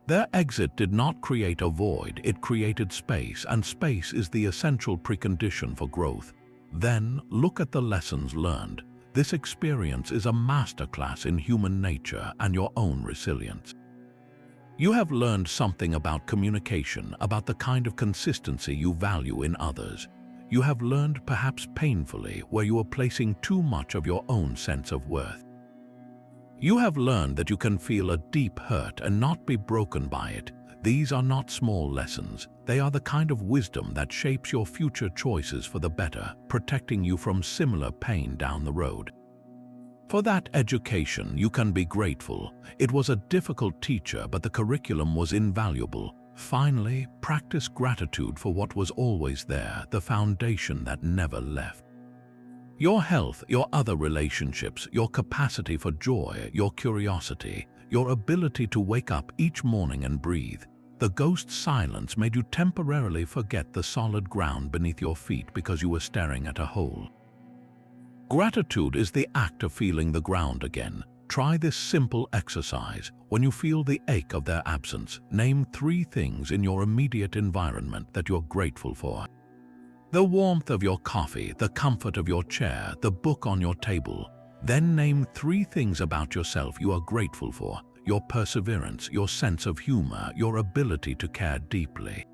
Their exit did not create a void, it created space, and space is the essential precondition for growth. Then, look at the lessons learned. This experience is a masterclass in human nature and your own resilience. You have learned something about communication, about the kind of consistency you value in others. You have learned, perhaps painfully, where you are placing too much of your own sense of worth. You have learned that you can feel a deep hurt and not be broken by it. These are not small lessons. They are the kind of wisdom that shapes your future choices for the better, protecting you from similar pain down the road. For that education, you can be grateful. It was a difficult teacher, but the curriculum was invaluable. Finally, practice gratitude for what was always there, the foundation that never left. Your health, your other relationships, your capacity for joy, your curiosity, your ability to wake up each morning and breathe. The ghost's silence made you temporarily forget the solid ground beneath your feet because you were staring at a hole. Gratitude is the act of feeling the ground again. Try this simple exercise. When you feel the ache of their absence, name 3 things in your immediate environment that you're grateful for. The warmth of your coffee, the comfort of your chair, the book on your table. Then name 3 things about yourself you are grateful for: your perseverance, your sense of humor, your ability to care deeply.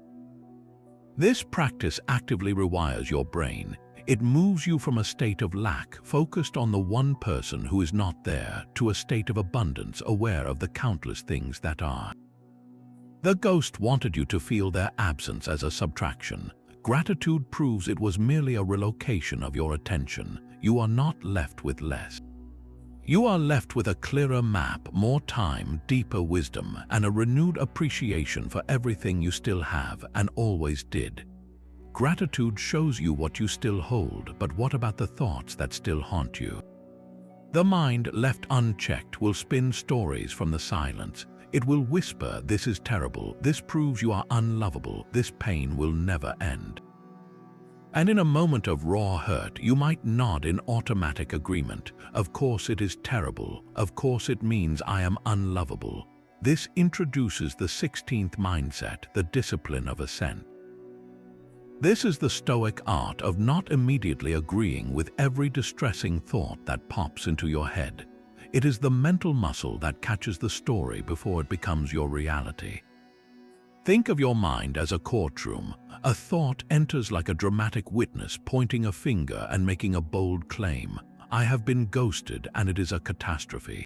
This practice actively rewires your brain. It moves you from a state of lack, focused on the one person who is not there, to a state of abundance, aware of the countless things that are. The ghost wanted you to feel their absence as a subtraction. Gratitude proves it was merely a relocation of your attention. You are not left with less. You are left with a clearer map, more time, deeper wisdom, and a renewed appreciation for everything you still have and always did. Gratitude shows you what you still hold, but what about the thoughts that still haunt you? The mind, left unchecked, will spin stories from the silence. It will whisper, "This is terrible, this proves you are unlovable, this pain will never end." And in a moment of raw hurt, you might nod in automatic agreement. Of course it is terrible. Of course it means I am unlovable. This introduces the 16th mindset, the discipline of assent. This is the Stoic art of not immediately agreeing with every distressing thought that pops into your head. It is the mental muscle that catches the story before it becomes your reality. Think of your mind as a courtroom. A thought enters like a dramatic witness, pointing a finger and making a bold claim. I have been ghosted and it is a catastrophe.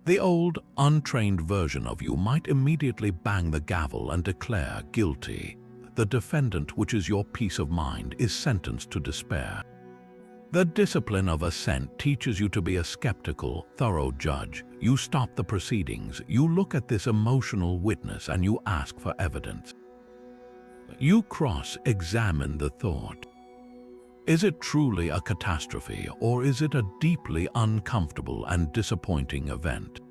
The old, untrained version of you might immediately bang the gavel and declare guilty. The defendant, which is your peace of mind, is sentenced to despair. The discipline of assent teaches you to be a skeptical, thorough judge. You stop the proceedings, you look at this emotional witness, and you ask for evidence. You cross-examine the thought. Is it truly a catastrophe, or is it a deeply uncomfortable and disappointing event?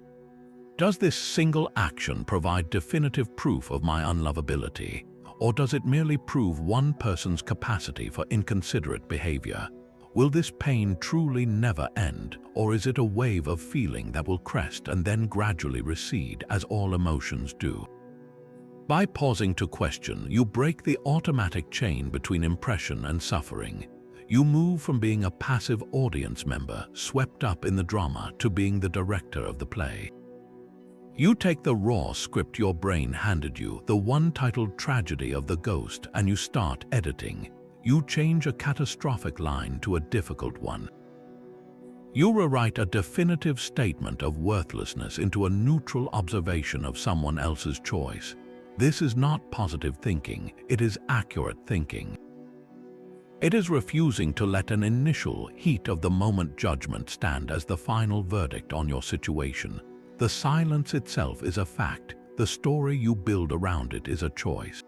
Does this single action provide definitive proof of my unlovability, or does it merely prove one person's capacity for inconsiderate behavior? Will this pain truly never end, or is it a wave of feeling that will crest and then gradually recede, as all emotions do? By pausing to question, you break the automatic chain between impression and suffering. You move from being a passive audience member, swept up in the drama, to being the director of the play. You take the raw script your brain handed you, the one titled Tragedy of the Ghost, and you start editing. You change a catastrophic line to a difficult one. You rewrite a definitive statement of worthlessness into a neutral observation of someone else's choice. This is not positive thinking, it is accurate thinking. It is refusing to let an initial heat-of-the-moment judgment stand as the final verdict on your situation. The silence itself is a fact. The story you build around it is a choice.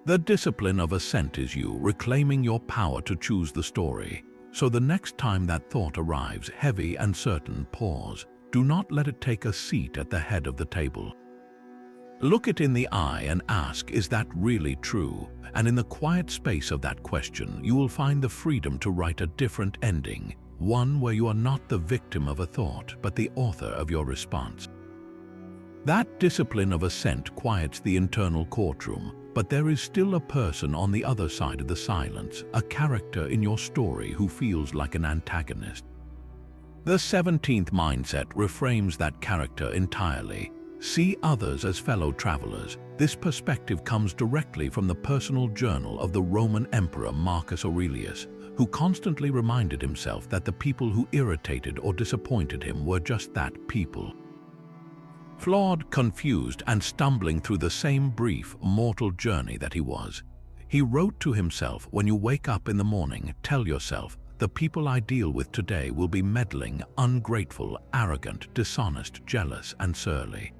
The discipline of assent is you reclaiming your power to choose the story. So the next time that thought arrives, heavy and certain, pause. Do not let it take a seat at the head of the table. Look it in the eye and ask, is that really true? And in the quiet space of that question, you will find the freedom to write a different ending. One where you are not the victim of a thought, but the author of your response. That discipline of assent quiets the internal courtroom, but there is still a person on the other side of the silence, a character in your story who feels like an antagonist. The 17th mindset reframes that character entirely. See others as fellow travelers. This perspective comes directly from the personal journal of the Roman Emperor Marcus Aurelius, who constantly reminded himself that the people who irritated or disappointed him were just that, people. Flawed, confused, and stumbling through the same brief, mortal journey that he was, he wrote to himself, when you wake up in the morning, tell yourself, the people I deal with today will be meddling, ungrateful, arrogant, dishonest, jealous, and surly.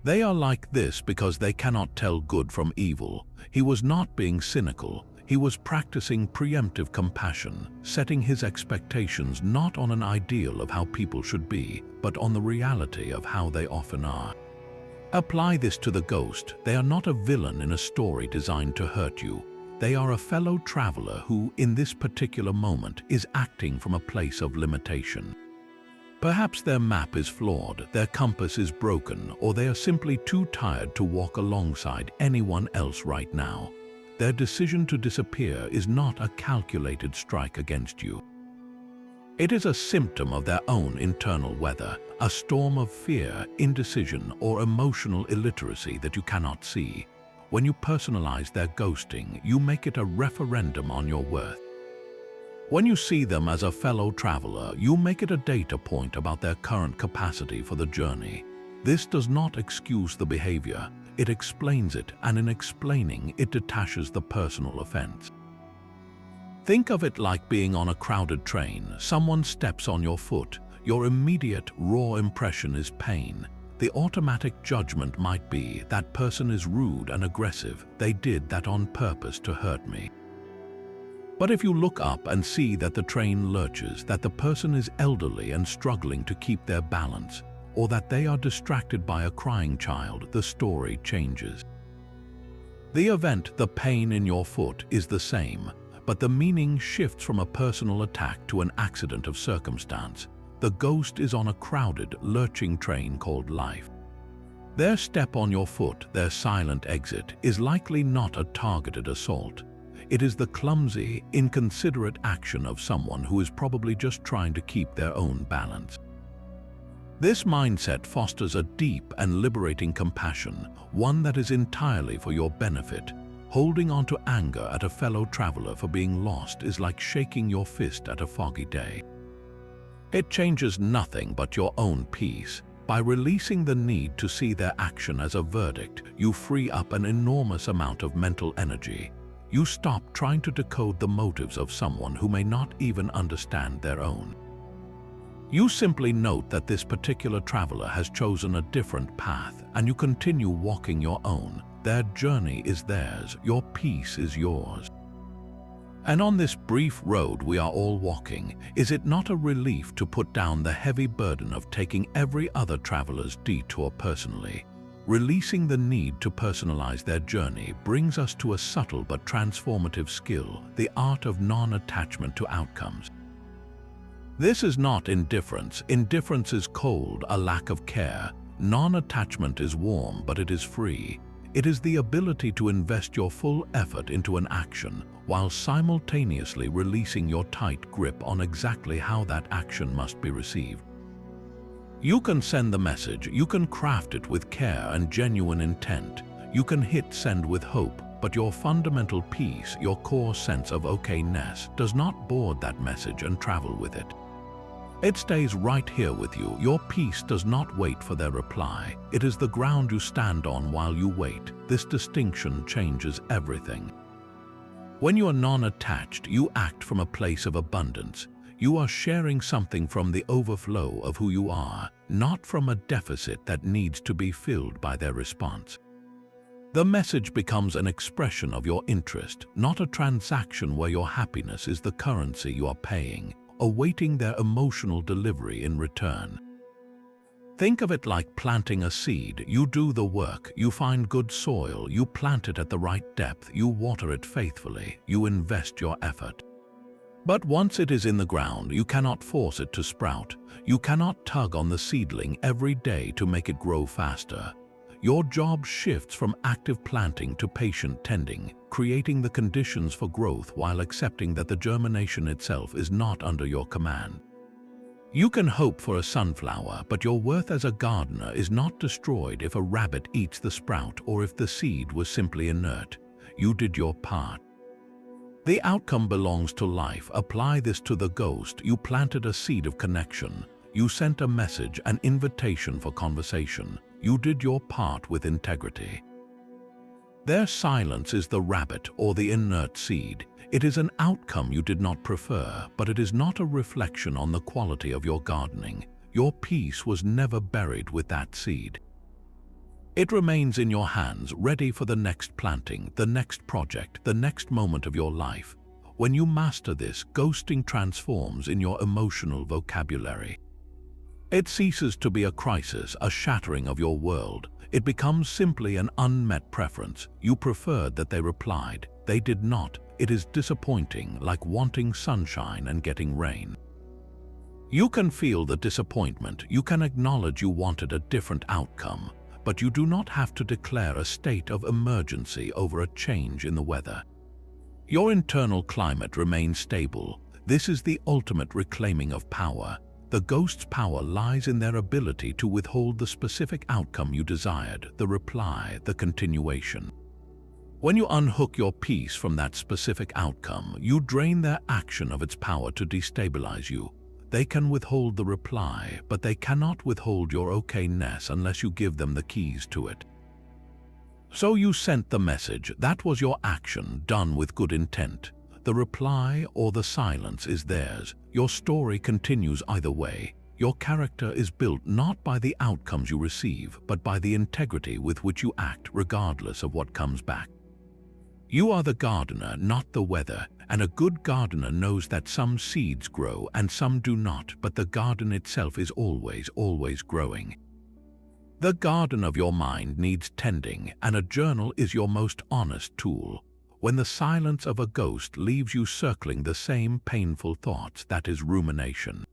They are like this because they cannot tell good from evil. He was not being cynical. He was practicing preemptive compassion, setting his expectations not on an ideal of how people should be, but on the reality of how they often are. Apply this to the ghost. They are not a villain in a story designed to hurt you. They are a fellow traveler who, in this particular moment, is acting from a place of limitation. Perhaps their map is flawed, their compass is broken, or they are simply too tired to walk alongside anyone else right now. Their decision to disappear is not a calculated strike against you. It is a symptom of their own internal weather, a storm of fear, indecision, or emotional illiteracy that you cannot see. When you personalize their ghosting, you make it a referendum on your worth. When you see them as a fellow traveler, you make it a data point about their current capacity for the journey. This does not excuse the behavior, it explains it, and in explaining, it detaches the personal offense. Think of it like being on a crowded train. Someone steps on your foot. Your immediate, raw impression is pain. The automatic judgment might be, that person is rude and aggressive. They did that on purpose to hurt me. But if you look up and see that the train lurches, that the person is elderly and struggling to keep their balance, or that they are distracted by a crying child, the story changes. The event, the pain in your foot, is the same, but the meaning shifts from a personal attack to an accident of circumstance. The ghost is on a crowded, lurching train called life. Their step on your foot, their silent exit, is likely not a targeted assault. It is the clumsy, inconsiderate action of someone who is probably just trying to keep their own balance. This mindset fosters a deep and liberating compassion, one that is entirely for your benefit. Holding on to anger at a fellow traveler for being lost is like shaking your fist at a foggy day. It changes nothing but your own peace. By releasing the need to see their action as a verdict, you free up an enormous amount of mental energy. You stop trying to decode the motives of someone who may not even understand their own. You simply note that this particular traveler has chosen a different path, and you continue walking your own. Their journey is theirs, your peace is yours. And on this brief road we are all walking, is it not a relief to put down the heavy burden of taking every other traveler's detour personally? Releasing the need to personalize their journey brings us to a subtle but transformative skill, the art of non-attachment to outcomes. This is not indifference. Indifference is cold, a lack of care. Non-attachment is warm, but it is free. It is the ability to invest your full effort into an action while simultaneously releasing your tight grip on exactly how that action must be received. You can send the message, you can craft it with care and genuine intent, you can hit send with hope, but your fundamental peace, your core sense of okayness, does not board that message and travel with it. It stays right here with you. Your peace does not wait for their reply. It is the ground you stand on while you wait. This distinction changes everything. When you are non-attached, you act from a place of abundance. You are sharing something from the overflow of who you are, not from a deficit that needs to be filled by their response. The message becomes an expression of your interest, not a transaction where your happiness is the currency you are paying, awaiting their emotional delivery in return. Think of it like planting a seed. You do the work, you find good soil, you plant it at the right depth, you water it faithfully, you invest your effort. But once it is in the ground, you cannot force it to sprout. You cannot tug on the seedling every day to make it grow faster. Your job shifts from active planting to patient tending, creating the conditions for growth while accepting that the germination itself is not under your command. You can hope for a sunflower, but your worth as a gardener is not destroyed if a rabbit eats the sprout or if the seed was simply inert. You did your part. The outcome belongs to life. Apply this to the ghost. You planted a seed of connection. You sent a message, an invitation for conversation. You did your part with integrity. Their silence is the rabbit or the inert seed. It is an outcome you did not prefer, but it is not a reflection on the quality of your gardening. Your peace was never buried with that seed. It remains in your hands, ready for the next planting, the next project, the next moment of your life. When you master this, ghosting transforms in your emotional vocabulary. It ceases to be a crisis, a shattering of your world. It becomes simply an unmet preference. You preferred that they replied. They did not. It is disappointing, like wanting sunshine and getting rain. You can feel the disappointment. You can acknowledge you wanted a different outcome, but you do not have to declare a state of emergency over a change in the weather. Your internal climate remains stable. This is the ultimate reclaiming of power. The ghost's power lies in their ability to withhold the specific outcome you desired, the reply, the continuation. When you unhook your peace from that specific outcome, you drain their action of its power to destabilize you. They can withhold the reply, but they cannot withhold your okayness unless you give them the keys to it. So you sent the message. That was your action, done with good intent. The reply or the silence is theirs. Your story continues either way. Your character is built not by the outcomes you receive, but by the integrity with which you act regardless of what comes back. You are the gardener, not the weather, and a good gardener knows that some seeds grow and some do not, but the garden itself is always growing. The garden of your mind needs tending, and a journal is your most honest tool. When the silence of a ghost leaves you circling the same painful thoughts, that is rumination.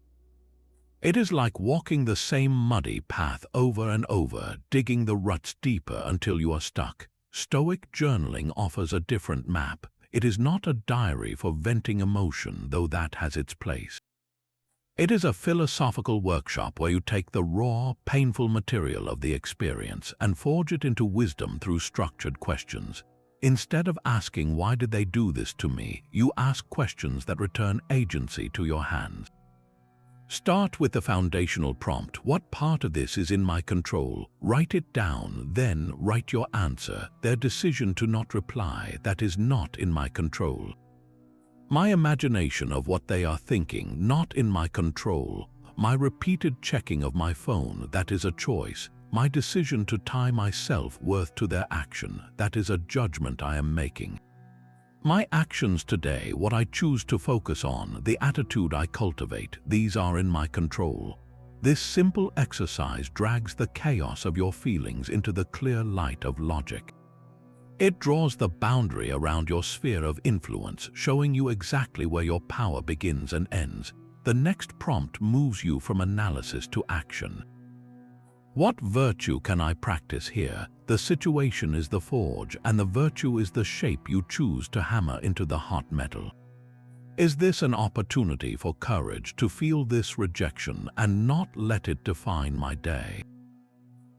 It is like walking the same muddy path over and over, digging the ruts deeper until you are stuck. Stoic journaling offers a different map. It is not a diary for venting emotion, though that has its place. It is a philosophical workshop where you take the raw, painful material of the experience and forge it into wisdom through structured questions. Instead of asking, "Why did they do this to me?" you ask questions that return agency to your hands. Start with the foundational prompt. What part of this is in my control? Write it down, then write your answer. Their decision to not reply, that is not in my control. My imagination of what they are thinking, not in my control. My repeated checking of my phone, that is a choice. My decision to tie my self-worth to their action, that is a judgment I am making. My actions today, what I choose to focus on, the attitude I cultivate, these are in my control. This simple exercise drags the chaos of your feelings into the clear light of logic. It draws the boundary around your sphere of influence, showing you exactly where your power begins and ends. The next prompt moves you from analysis to action. What virtue can I practice here? The situation is the forge, and the virtue is the shape you choose to hammer into the hot metal. Is this an opportunity for courage to feel this rejection and not let it define my day?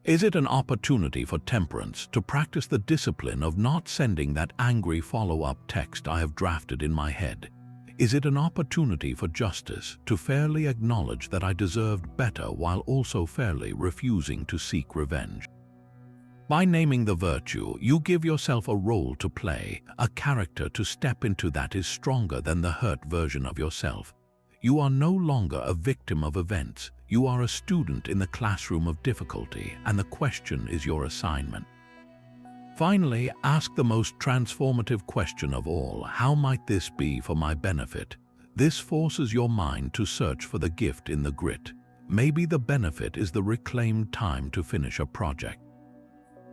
Is it an opportunity for temperance to practice the discipline of not sending that angry follow-up text I have drafted in my head? Is it an opportunity for justice to fairly acknowledge that I deserved better while also fairly refusing to seek revenge? By naming the virtue, you give yourself a role to play, a character to step into that is stronger than the hurt version of yourself. You are no longer a victim of events. You are a student in the classroom of difficulty, and the question is your assignment. Finally, ask the most transformative question of all: how might this be for my benefit? This forces your mind to search for the gift in the grit. Maybe the benefit is the reclaimed time to finish a project.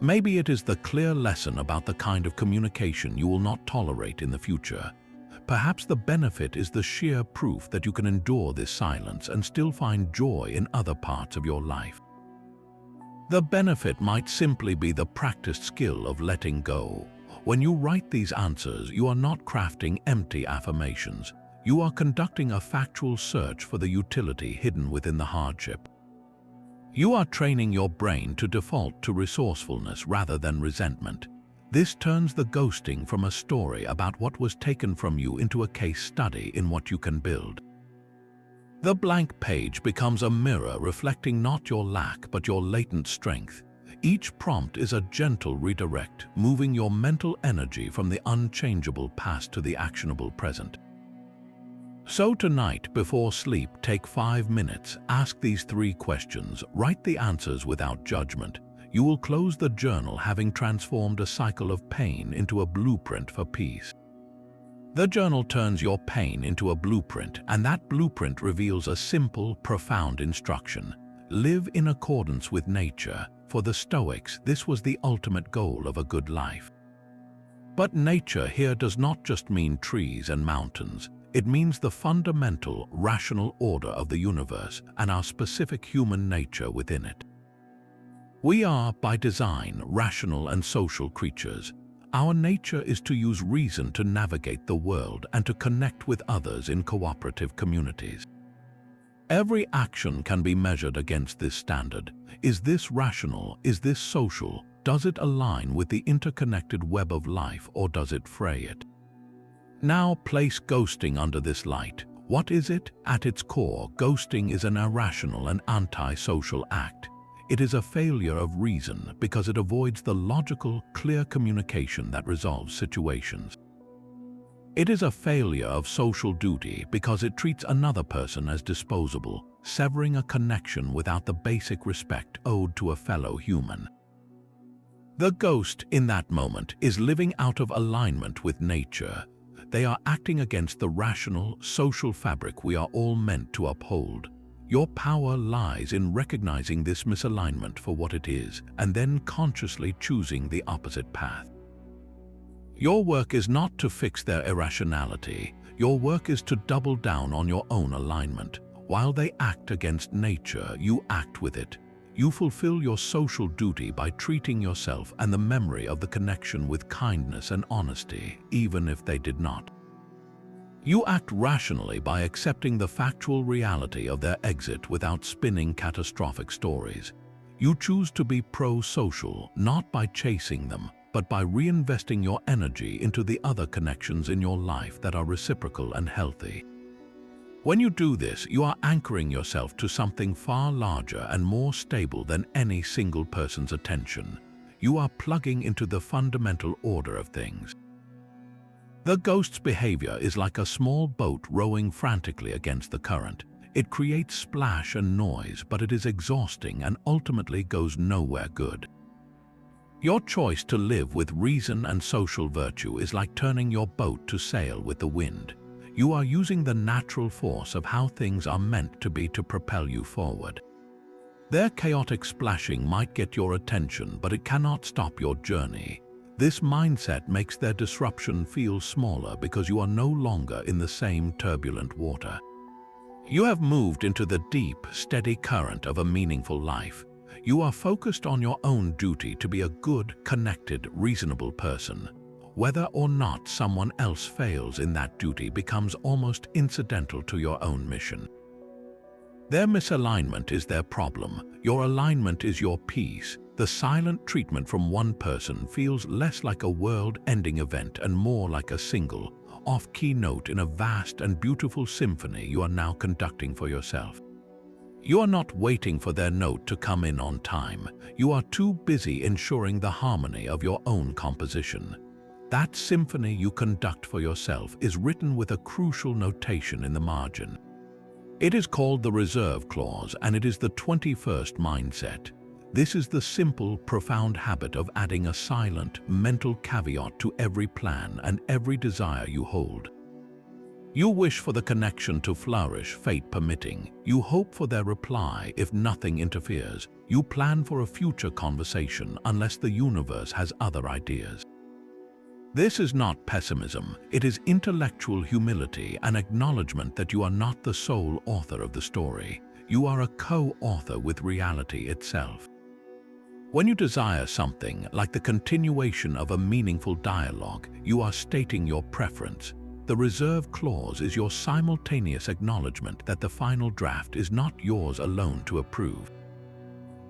Maybe it is the clear lesson about the kind of communication you will not tolerate in the future. Perhaps the benefit is the sheer proof that you can endure this silence and still find joy in other parts of your life. The benefit might simply be the practiced skill of letting go. When you write these answers, you are not crafting empty affirmations. You are conducting a factual search for the utility hidden within the hardship. You are training your brain to default to resourcefulness rather than resentment. This turns the ghosting from a story about what was taken from you into a case study in what you can build. The blank page becomes a mirror reflecting not your lack but your latent strength. Each prompt is a gentle redirect, moving your mental energy from the unchangeable past to the actionable present. So tonight, before sleep, take 5 minutes, ask these 3 questions, write the answers without judgment. You will close the journal having transformed a cycle of pain into a blueprint for peace. The journal turns your pain into a blueprint, and that blueprint reveals a simple, profound instruction. Live in accordance with nature. For the Stoics, this was the ultimate goal of a good life. But nature here does not just mean trees and mountains. It means the fundamental, rational order of the universe and our specific human nature within it. We are, by design, rational and social creatures. Our nature is to use reason to navigate the world and to connect with others in cooperative communities. Every action can be measured against this standard. Is this rational? Is this social? Does it align with the interconnected web of life, or does it fray it? Now place ghosting under this light. What is it? At its core, ghosting is an irrational and anti-social act. It is a failure of reason because it avoids the logical, clear communication that resolves situations. It is a failure of social duty because it treats another person as disposable, severing a connection without the basic respect owed to a fellow human. The ghost, in that moment, is living out of alignment with nature. They are acting against the rational, social fabric we are all meant to uphold. Your power lies in recognizing this misalignment for what it is, and then consciously choosing the opposite path. Your work is not to fix their irrationality. Your work is to double down on your own alignment. While they act against nature, you act with it. You fulfill your social duty by treating yourself and the memory of the connection with kindness and honesty, even if they did not. You act rationally by accepting the factual reality of their exit without spinning catastrophic stories. You choose to be pro-social, not by chasing them, but by reinvesting your energy into the other connections in your life that are reciprocal and healthy. When you do this, you are anchoring yourself to something far larger and more stable than any single person's attention. You are plugging into the fundamental order of things. The ghost's behavior is like a small boat rowing frantically against the current. It creates splash and noise, but it is exhausting and ultimately goes nowhere good. Your choice to live with reason and social virtue is like turning your boat to sail with the wind. You are using the natural force of how things are meant to be to propel you forward. Their chaotic splashing might get your attention, but it cannot stop your journey. This mindset makes their disruption feel smaller because you are no longer in the same turbulent water. You have moved into the deep, steady current of a meaningful life. You are focused on your own duty to be a good, connected, reasonable person. Whether or not someone else fails in that duty becomes almost incidental to your own mission. Their misalignment is their problem. Your alignment is your peace. The silent treatment from one person feels less like a world-ending event and more like a single, off-key note in a vast and beautiful symphony you are now conducting for yourself. You are not waiting for their note to come in on time. You are too busy ensuring the harmony of your own composition. That symphony you conduct for yourself is written with a crucial notation in the margin. It is called the reserve clause, and it is the 21st mindset. This is the simple, profound habit of adding a silent, mental caveat to every plan and every desire you hold. You wish for the connection to flourish, fate permitting. You hope for their reply if nothing interferes. You plan for a future conversation unless the universe has other ideas. This is not pessimism. It is intellectual humility, an acknowledgement that you are not the sole author of the story. You are a co-author with reality itself. When you desire something, like the continuation of a meaningful dialogue, you are stating your preference. The reserve clause is your simultaneous acknowledgement that the final draft is not yours alone to approve.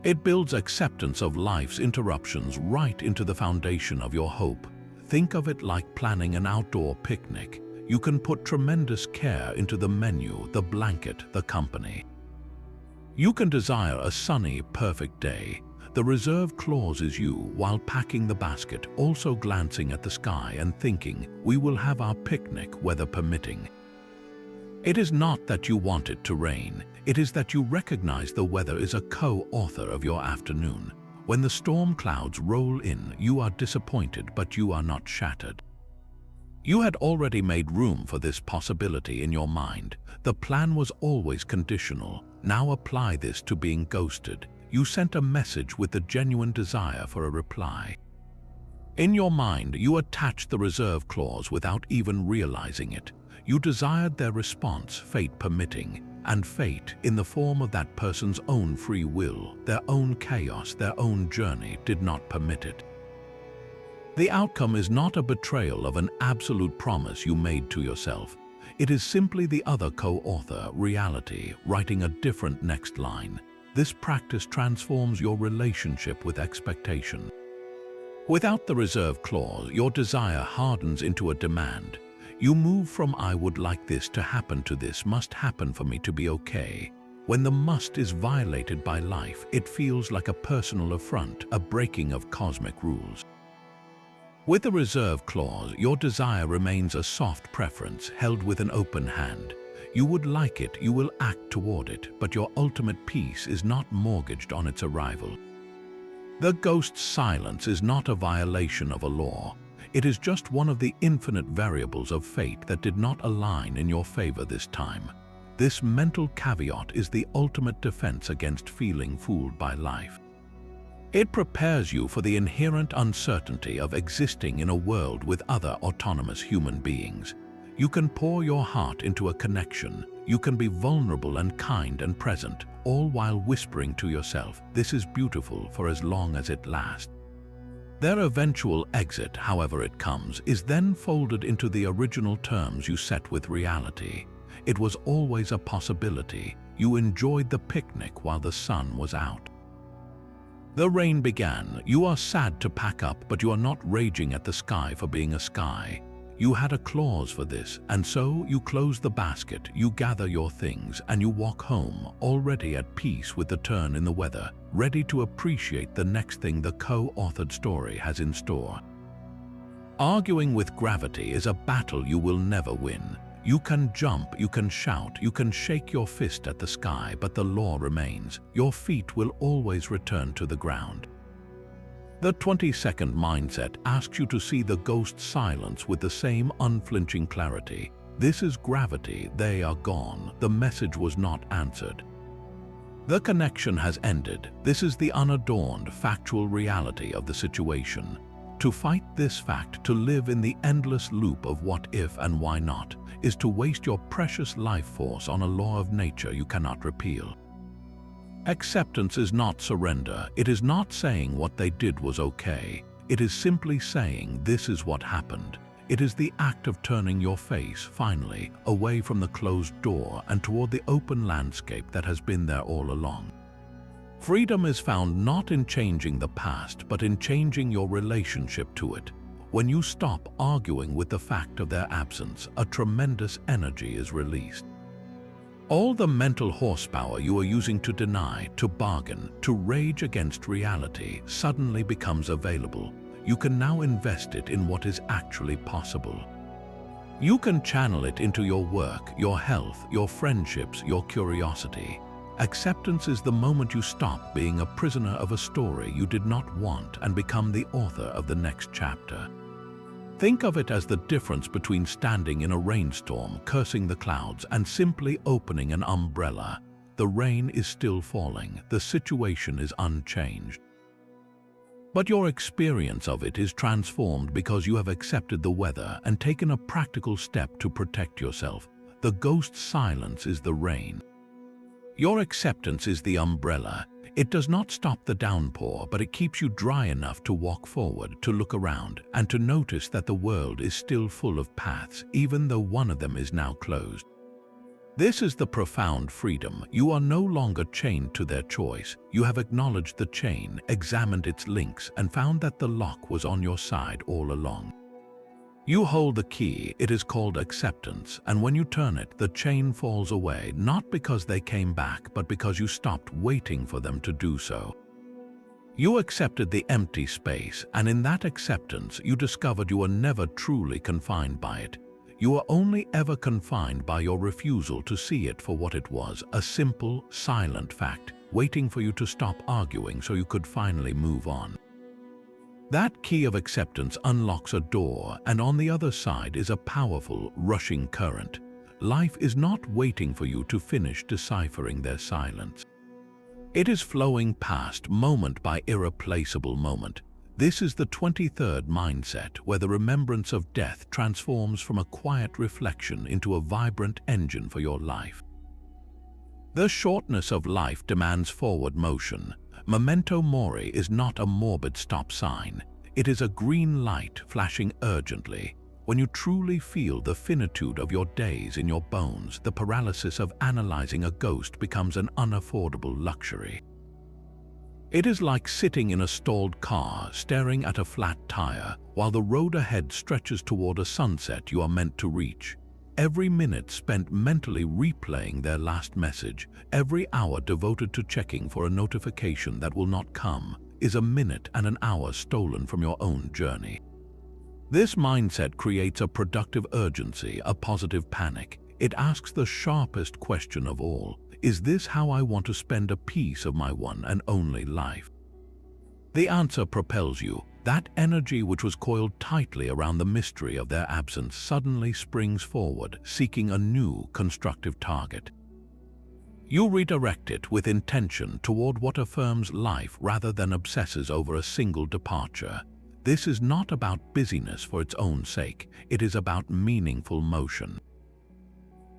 It builds acceptance of life's interruptions right into the foundation of your hope. Think of it like planning an outdoor picnic. You can put tremendous care into the menu, the blanket, the company. You can desire a sunny, perfect day. The reserve clause is you, while packing the basket, also glancing at the sky and thinking, we will have our picnic, weather permitting. It is not that you want it to rain. It is that you recognize the weather is a co-author of your afternoon. When the storm clouds roll in, you are disappointed, but you are not shattered. You had already made room for this possibility in your mind. The plan was always conditional. Now apply this to being ghosted. You sent a message with the genuine desire for a reply. In your mind, you attached the reserve clause without even realizing it. You desired their response, fate permitting, and fate, in the form of that person's own free will, their own chaos, their own journey, did not permit it. The outcome is not a betrayal of an absolute promise you made to yourself. It is simply the other co-author, reality, writing a different next line. This practice transforms your relationship with expectation. Without the reserve clause, your desire hardens into a demand. You move from "I would like this" to "happen to this must happen for me to be okay." When the must is violated by life, it feels like a personal affront, a breaking of cosmic rules. With the reserve clause, your desire remains a soft preference held with an open hand. You would like it, you will act toward it, but your ultimate peace is not mortgaged on its arrival. The ghost's silence is not a violation of a law. It is just one of the infinite variables of fate that did not align in your favor this time. This mental caveat is the ultimate defense against feeling fooled by life. It prepares you for the inherent uncertainty of existing in a world with other autonomous human beings. You can pour your heart into a connection. You can be vulnerable and kind and present, all while whispering to yourself, "This is beautiful for as long as it lasts." Their eventual exit, however it comes, is then folded into the original terms you set with reality. It was always a possibility. You enjoyed the picnic while the sun was out. The rain began. You are sad to pack up, but you are not raging at the sky for being a sky. You had a clause for this, and so you close the basket, you gather your things, and you walk home, already at peace with the turn in the weather, ready to appreciate the next thing the co-authored story has in store. Arguing with gravity is a battle you will never win. You can jump, you can shout, you can shake your fist at the sky, but the law remains. Your feet will always return to the ground. The 20-second mindset asks you to see the ghost's silence with the same unflinching clarity. This is gravity, they are gone, the message was not answered. The connection has ended. This is the unadorned, factual reality of the situation. To fight this fact, to live in the endless loop of what if and why not, is to waste your precious life force on a law of nature you cannot repeal. Acceptance is not surrender. It is not saying what they did was okay. It is simply saying this is what happened. It is the act of turning your face, finally, away from the closed door and toward the open landscape that has been there all along. Freedom is found not in changing the past, but in changing your relationship to it. When you stop arguing with the fact of their absence, a tremendous energy is released. All the mental horsepower you are using to deny, to bargain, to rage against reality suddenly becomes available. You can now invest it in what is actually possible. You can channel it into your work, your health, your friendships, your curiosity. Acceptance is the moment you stop being a prisoner of a story you did not want and become the author of the next chapter. Think of it as the difference between standing in a rainstorm, cursing the clouds, and simply opening an umbrella. The rain is still falling, the situation is unchanged. But your experience of it is transformed because you have accepted the weather and taken a practical step to protect yourself. The ghost's silence is the rain. Your acceptance is the umbrella. It does not stop the downpour, but it keeps you dry enough to walk forward, to look around, and to notice that the world is still full of paths, even though one of them is now closed. This is the profound freedom. You are no longer chained to their choice. You have acknowledged the chain, examined its links, and found that the lock was on your side all along. You hold the key. It is called acceptance, and when you turn it, the chain falls away, not because they came back, but because you stopped waiting for them to do so. You accepted the empty space, and in that acceptance, you discovered you were never truly confined by it. You were only ever confined by your refusal to see it for what it was, a simple, silent fact, waiting for you to stop arguing so you could finally move on. That key of acceptance unlocks a door, and on the other side is a powerful, rushing current. Life is not waiting for you to finish deciphering their silence. It is flowing past moment by irreplaceable moment. This is the 23rd mindset, where the remembrance of death transforms from a quiet reflection into a vibrant engine for your life. The shortness of life demands forward motion. Memento mori is not a morbid stop sign. It is a green light flashing urgently. When you truly feel the finitude of your days in your bones, the paralysis of analyzing a ghost becomes an unaffordable luxury. It is like sitting in a stalled car, staring at a flat tire, while the road ahead stretches toward a sunset you are meant to reach. Every minute spent mentally replaying their last message, every hour devoted to checking for a notification that will not come, is a minute and an hour stolen from your own journey. This mindset creates a productive urgency, a positive panic. It asks the sharpest question of all: is this how I want to spend a piece of my one and only life? The answer propels you. That energy which was coiled tightly around the mystery of their absence suddenly springs forward, seeking a new, constructive target. You redirect it with intention toward what affirms life rather than obsesses over a single departure. This is not about busyness for its own sake. It is about meaningful motion.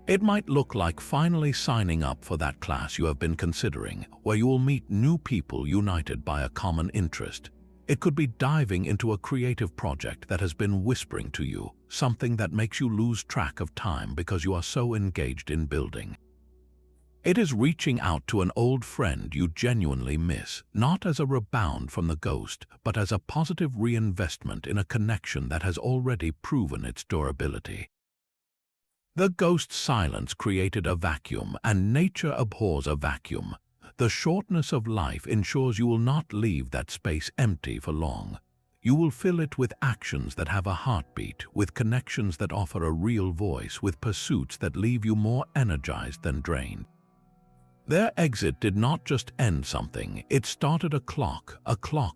It might look like finally signing up for that class you have been considering, where you will meet new people united by a common interest. It could be diving into a creative project that has been whispering to you, something that makes you lose track of time because you are so engaged in building. It is reaching out to an old friend you genuinely miss, not as a rebound from the ghost, but as a positive reinvestment in a connection that has already proven its durability. The ghost's silence created a vacuum, and nature abhors a vacuum. The shortness of life ensures you will not leave that space empty for long. You will fill it with actions that have a heartbeat, with connections that offer a real voice, with pursuits that leave you more energized than drained. Their exit did not just end something, it started a clock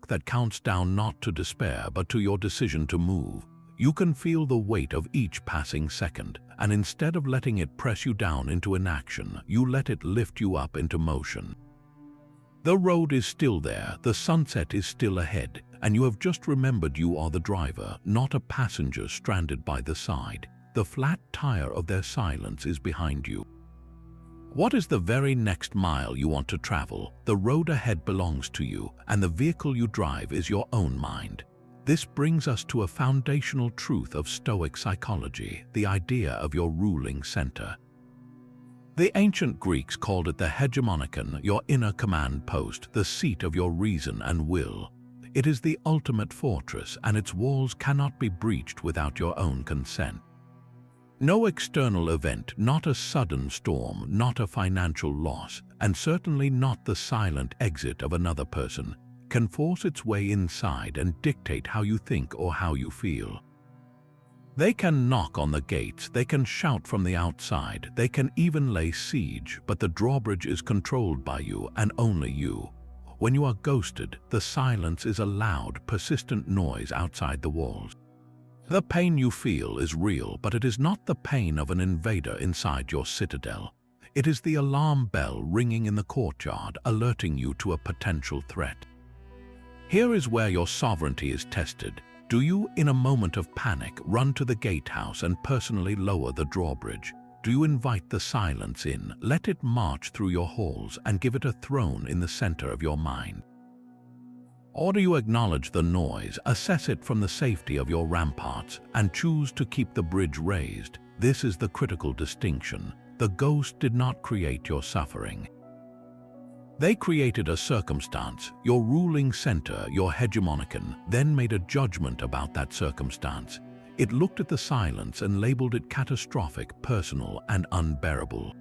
that counts down not to despair but to your decision to move. You can feel the weight of each passing second, and instead of letting it press you down into inaction, you let it lift you up into motion. The road is still there, the sunset is still ahead, and you have just remembered you are the driver, not a passenger stranded by the side. The flat tire of their silence is behind you. What is the very next mile you want to travel? The road ahead belongs to you, and the vehicle you drive is your own mind. This brings us to a foundational truth of Stoic psychology, the idea of your ruling center. The ancient Greeks called it the hegemonikon, your inner command post, the seat of your reason and will. It is the ultimate fortress, and its walls cannot be breached without your own consent. No external event, not a sudden storm, not a financial loss, and certainly not the silent exit of another person, can force its way inside and dictate how you think or how you feel. They can knock on the gates, they can shout from the outside, they can even lay siege, but the drawbridge is controlled by you and only you. When you are ghosted, the silence is a loud, persistent noise outside the walls. The pain you feel is real, but it is not the pain of an invader inside your citadel. It is the alarm bell ringing in the courtyard, alerting you to a potential threat. Here is where your sovereignty is tested. Do you, in a moment of panic, run to the gatehouse and personally lower the drawbridge? Do you invite the silence in, let it march through your halls, and give it a throne in the center of your mind? Or do you acknowledge the noise, assess it from the safety of your ramparts, and choose to keep the bridge raised? This is the critical distinction. The ghost did not create your suffering. They created a circumstance. Your ruling center, your hegemonikon, then made a judgment about that circumstance. It looked at the silence and labeled it catastrophic, personal, and unbearable.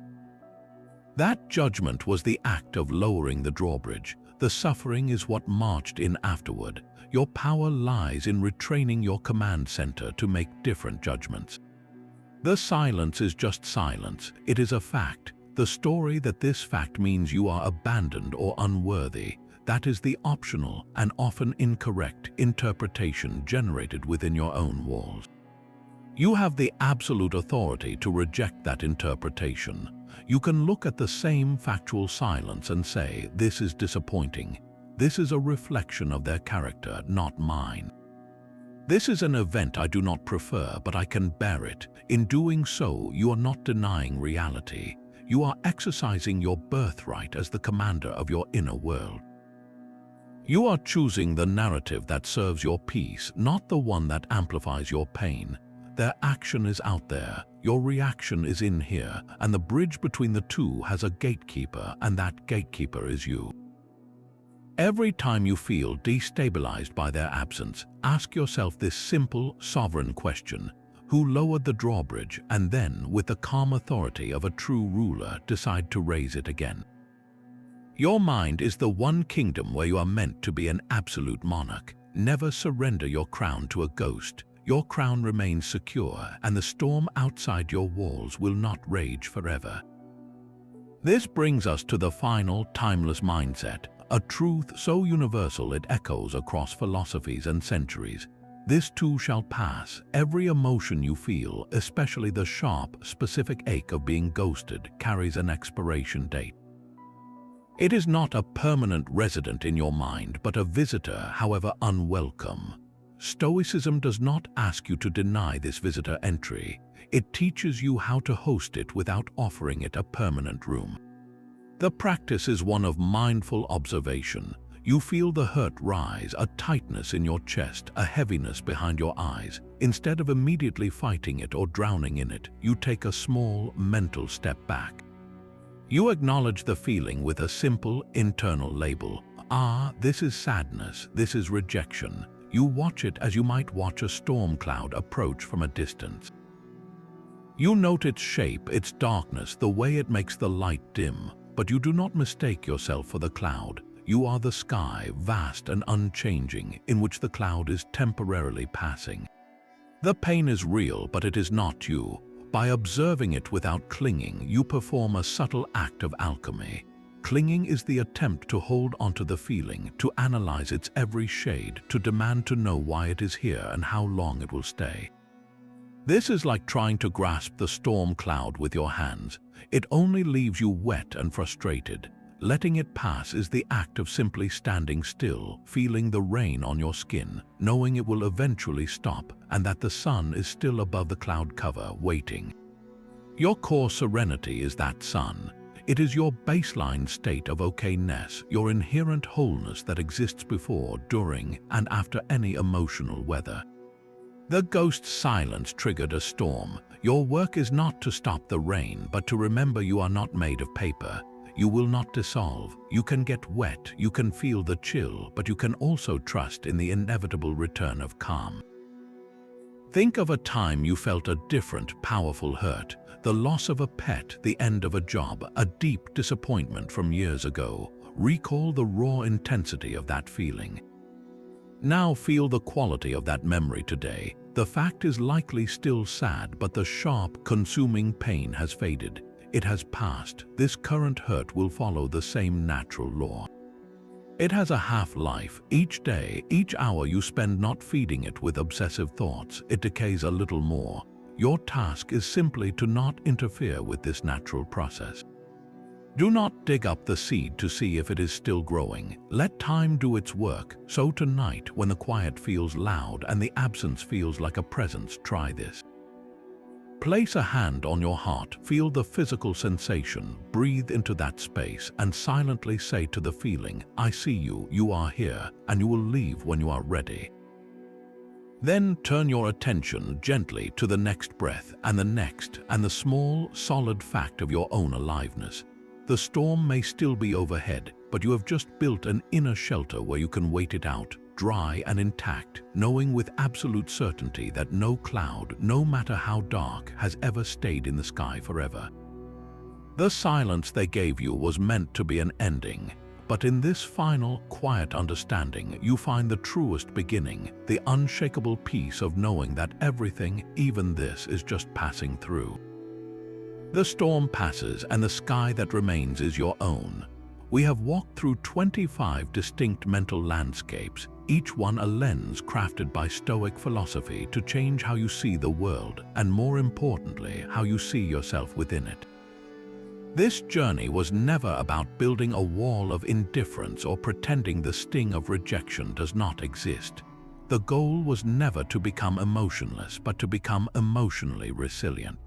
That judgment was the act of lowering the drawbridge. The suffering is what marched in afterward. Your power lies in retraining your command center to make different judgments. The silence is just silence. It is a fact. The story that this fact means you are abandoned or unworthy, that is the optional and often incorrect interpretation generated within your own walls. You have the absolute authority to reject that interpretation. You can look at the same factual silence and say, "This is disappointing. This is a reflection of their character, not mine. This is an event I do not prefer, but I can bear it." In doing so, you are not denying reality. You are exercising your birthright as the commander of your inner world. You are choosing the narrative that serves your peace, not the one that amplifies your pain. Their action is out there, your reaction is in here, and the bridge between the two has a gatekeeper, and that gatekeeper is you. Every time you feel destabilized by their absence, ask yourself this simple, sovereign question: who lowered the drawbridge, and then, with the calm authority of a true ruler, decide to raise it again? Your mind is the one kingdom where you are meant to be an absolute monarch. Never surrender your crown to a ghost. Your crown remains secure, and the storm outside your walls will not rage forever. This brings us to the final, timeless mindset, a truth so universal it echoes across philosophies and centuries. This too shall pass. Every emotion you feel, especially the sharp, specific ache of being ghosted, carries an expiration date. It is not a permanent resident in your mind, but a visitor, however unwelcome. Stoicism does not ask you to deny this visitor entry. It teaches you how to host it without offering it a permanent room. The practice is one of mindful observation. You feel the hurt rise, a tightness in your chest, a heaviness behind your eyes. Instead of immediately fighting it or drowning in it, you take a small mental step back. You acknowledge the feeling with a simple internal label. This is sadness, this is rejection. You watch it as you might watch a storm cloud approach from a distance. You note its shape, its darkness, the way it makes the light dim, but you do not mistake yourself for the cloud. You are the sky, vast and unchanging, in which the cloud is temporarily passing. The pain is real, but it is not you. By observing it without clinging, you perform a subtle act of alchemy. Clinging is the attempt to hold onto the feeling, to analyze its every shade, to demand to know why it is here and how long it will stay. This is like trying to grasp the storm cloud with your hands. It only leaves you wet and frustrated. Letting it pass is the act of simply standing still, feeling the rain on your skin, knowing it will eventually stop and that the sun is still above the cloud cover, waiting. Your core serenity is that sun. It is your baseline state of okayness, your inherent wholeness that exists before, during, and after any emotional weather. The ghost's silence triggered a storm. Your work is not to stop the rain, but to remember you are not made of paper. You will not dissolve. You can get wet, you can feel the chill, but you can also trust in the inevitable return of calm. Think of a time you felt a different, powerful hurt. The loss of a pet, the end of a job, a deep disappointment from years ago. Recall the raw intensity of that feeling. Now feel the quality of that memory today. The fact is likely still sad, but the sharp, consuming pain has faded. It has passed. This current hurt will follow the same natural law. It has a half-life. Each day, each hour you spend not feeding it with obsessive thoughts, it decays a little more. Your task is simply to not interfere with this natural process. Do not dig up the seed to see if it is still growing. Let time do its work. So tonight, when the quiet feels loud and the absence feels like a presence, try this. Place a hand on your heart, feel the physical sensation, breathe into that space, and silently say to the feeling, "I see you, you are here, and you will leave when you are ready." Then turn your attention gently to the next breath, and the next, and the small, solid fact of your own aliveness. The storm may still be overhead, but you have just built an inner shelter where you can wait it out, dry and intact, knowing with absolute certainty that no cloud, no matter how dark, has ever stayed in the sky forever. The silence they gave you was meant to be an ending, but in this final, quiet understanding, you find the truest beginning, the unshakable peace of knowing that everything, even this, is just passing through. The storm passes, and the sky that remains is your own. We have walked through 25 distinct mental landscapes, each one a lens crafted by Stoic philosophy to change how you see the world, and more importantly, how you see yourself within it. This journey was never about building a wall of indifference or pretending the sting of rejection does not exist. The goal was never to become emotionless, but to become emotionally resilient.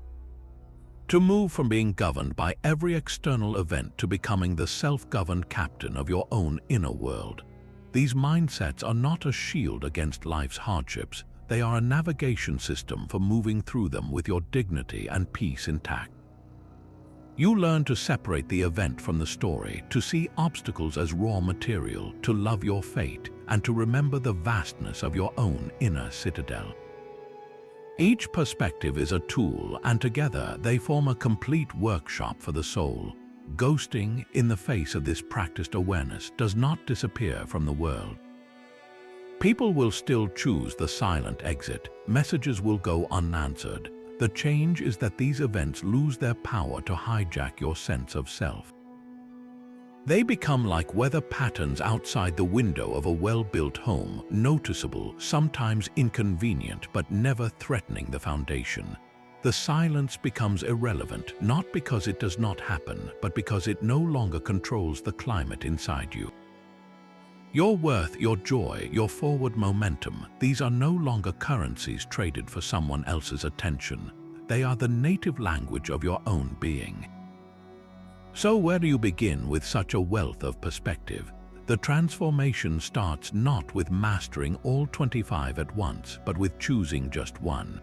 To move from being governed by every external event to becoming the self-governed captain of your own inner world. These mindsets are not a shield against life's hardships, they are a navigation system for moving through them with your dignity and peace intact. You learn to separate the event from the story, to see obstacles as raw material, to love your fate, and to remember the vastness of your own inner citadel. Each perspective is a tool, and together they form a complete workshop for the soul. Ghosting, in the face of this practiced awareness, does not disappear from the world. People will still choose the silent exit. Messages will go unanswered. The change is that these events lose their power to hijack your sense of self. They become like weather patterns outside the window of a well-built home, noticeable, sometimes inconvenient, but never threatening the foundation. The silence becomes irrelevant, not because it does not happen, but because it no longer controls the climate inside you. Your worth, your joy, your forward momentum, these are no longer currencies traded for someone else's attention. They are the native language of your own being. So where do you begin with such a wealth of perspective? The transformation starts not with mastering all 25 at once, but with choosing just one.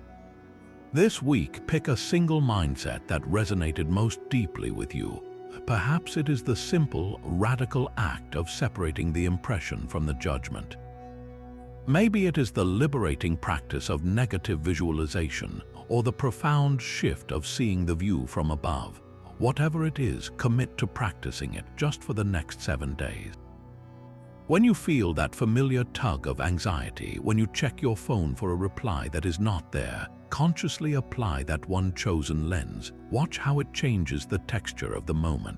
This week, pick a single mindset that resonated most deeply with you. Perhaps it is the simple, radical act of separating the impression from the judgment. Maybe it is the liberating practice of negative visualization, or the profound shift of seeing the view from above. Whatever it is, commit to practicing it just for the next 7 days. When you feel that familiar tug of anxiety, when you check your phone for a reply that is not there, consciously apply that one chosen lens. Watch how it changes the texture of the moment.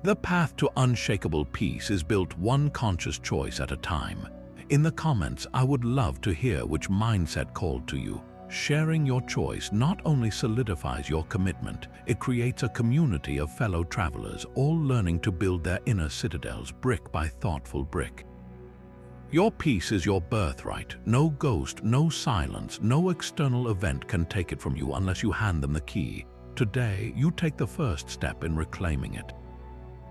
The path to unshakable peace is built one conscious choice at a time. In the comments, I would love to hear which mindset called to you. Sharing your choice not only solidifies your commitment, it creates a community of fellow travelers, all learning to build their inner citadels brick by thoughtful brick. Your peace is your birthright. No ghost, no silence, no external event can take it from you unless you hand them the key. Today, you take the first step in reclaiming it.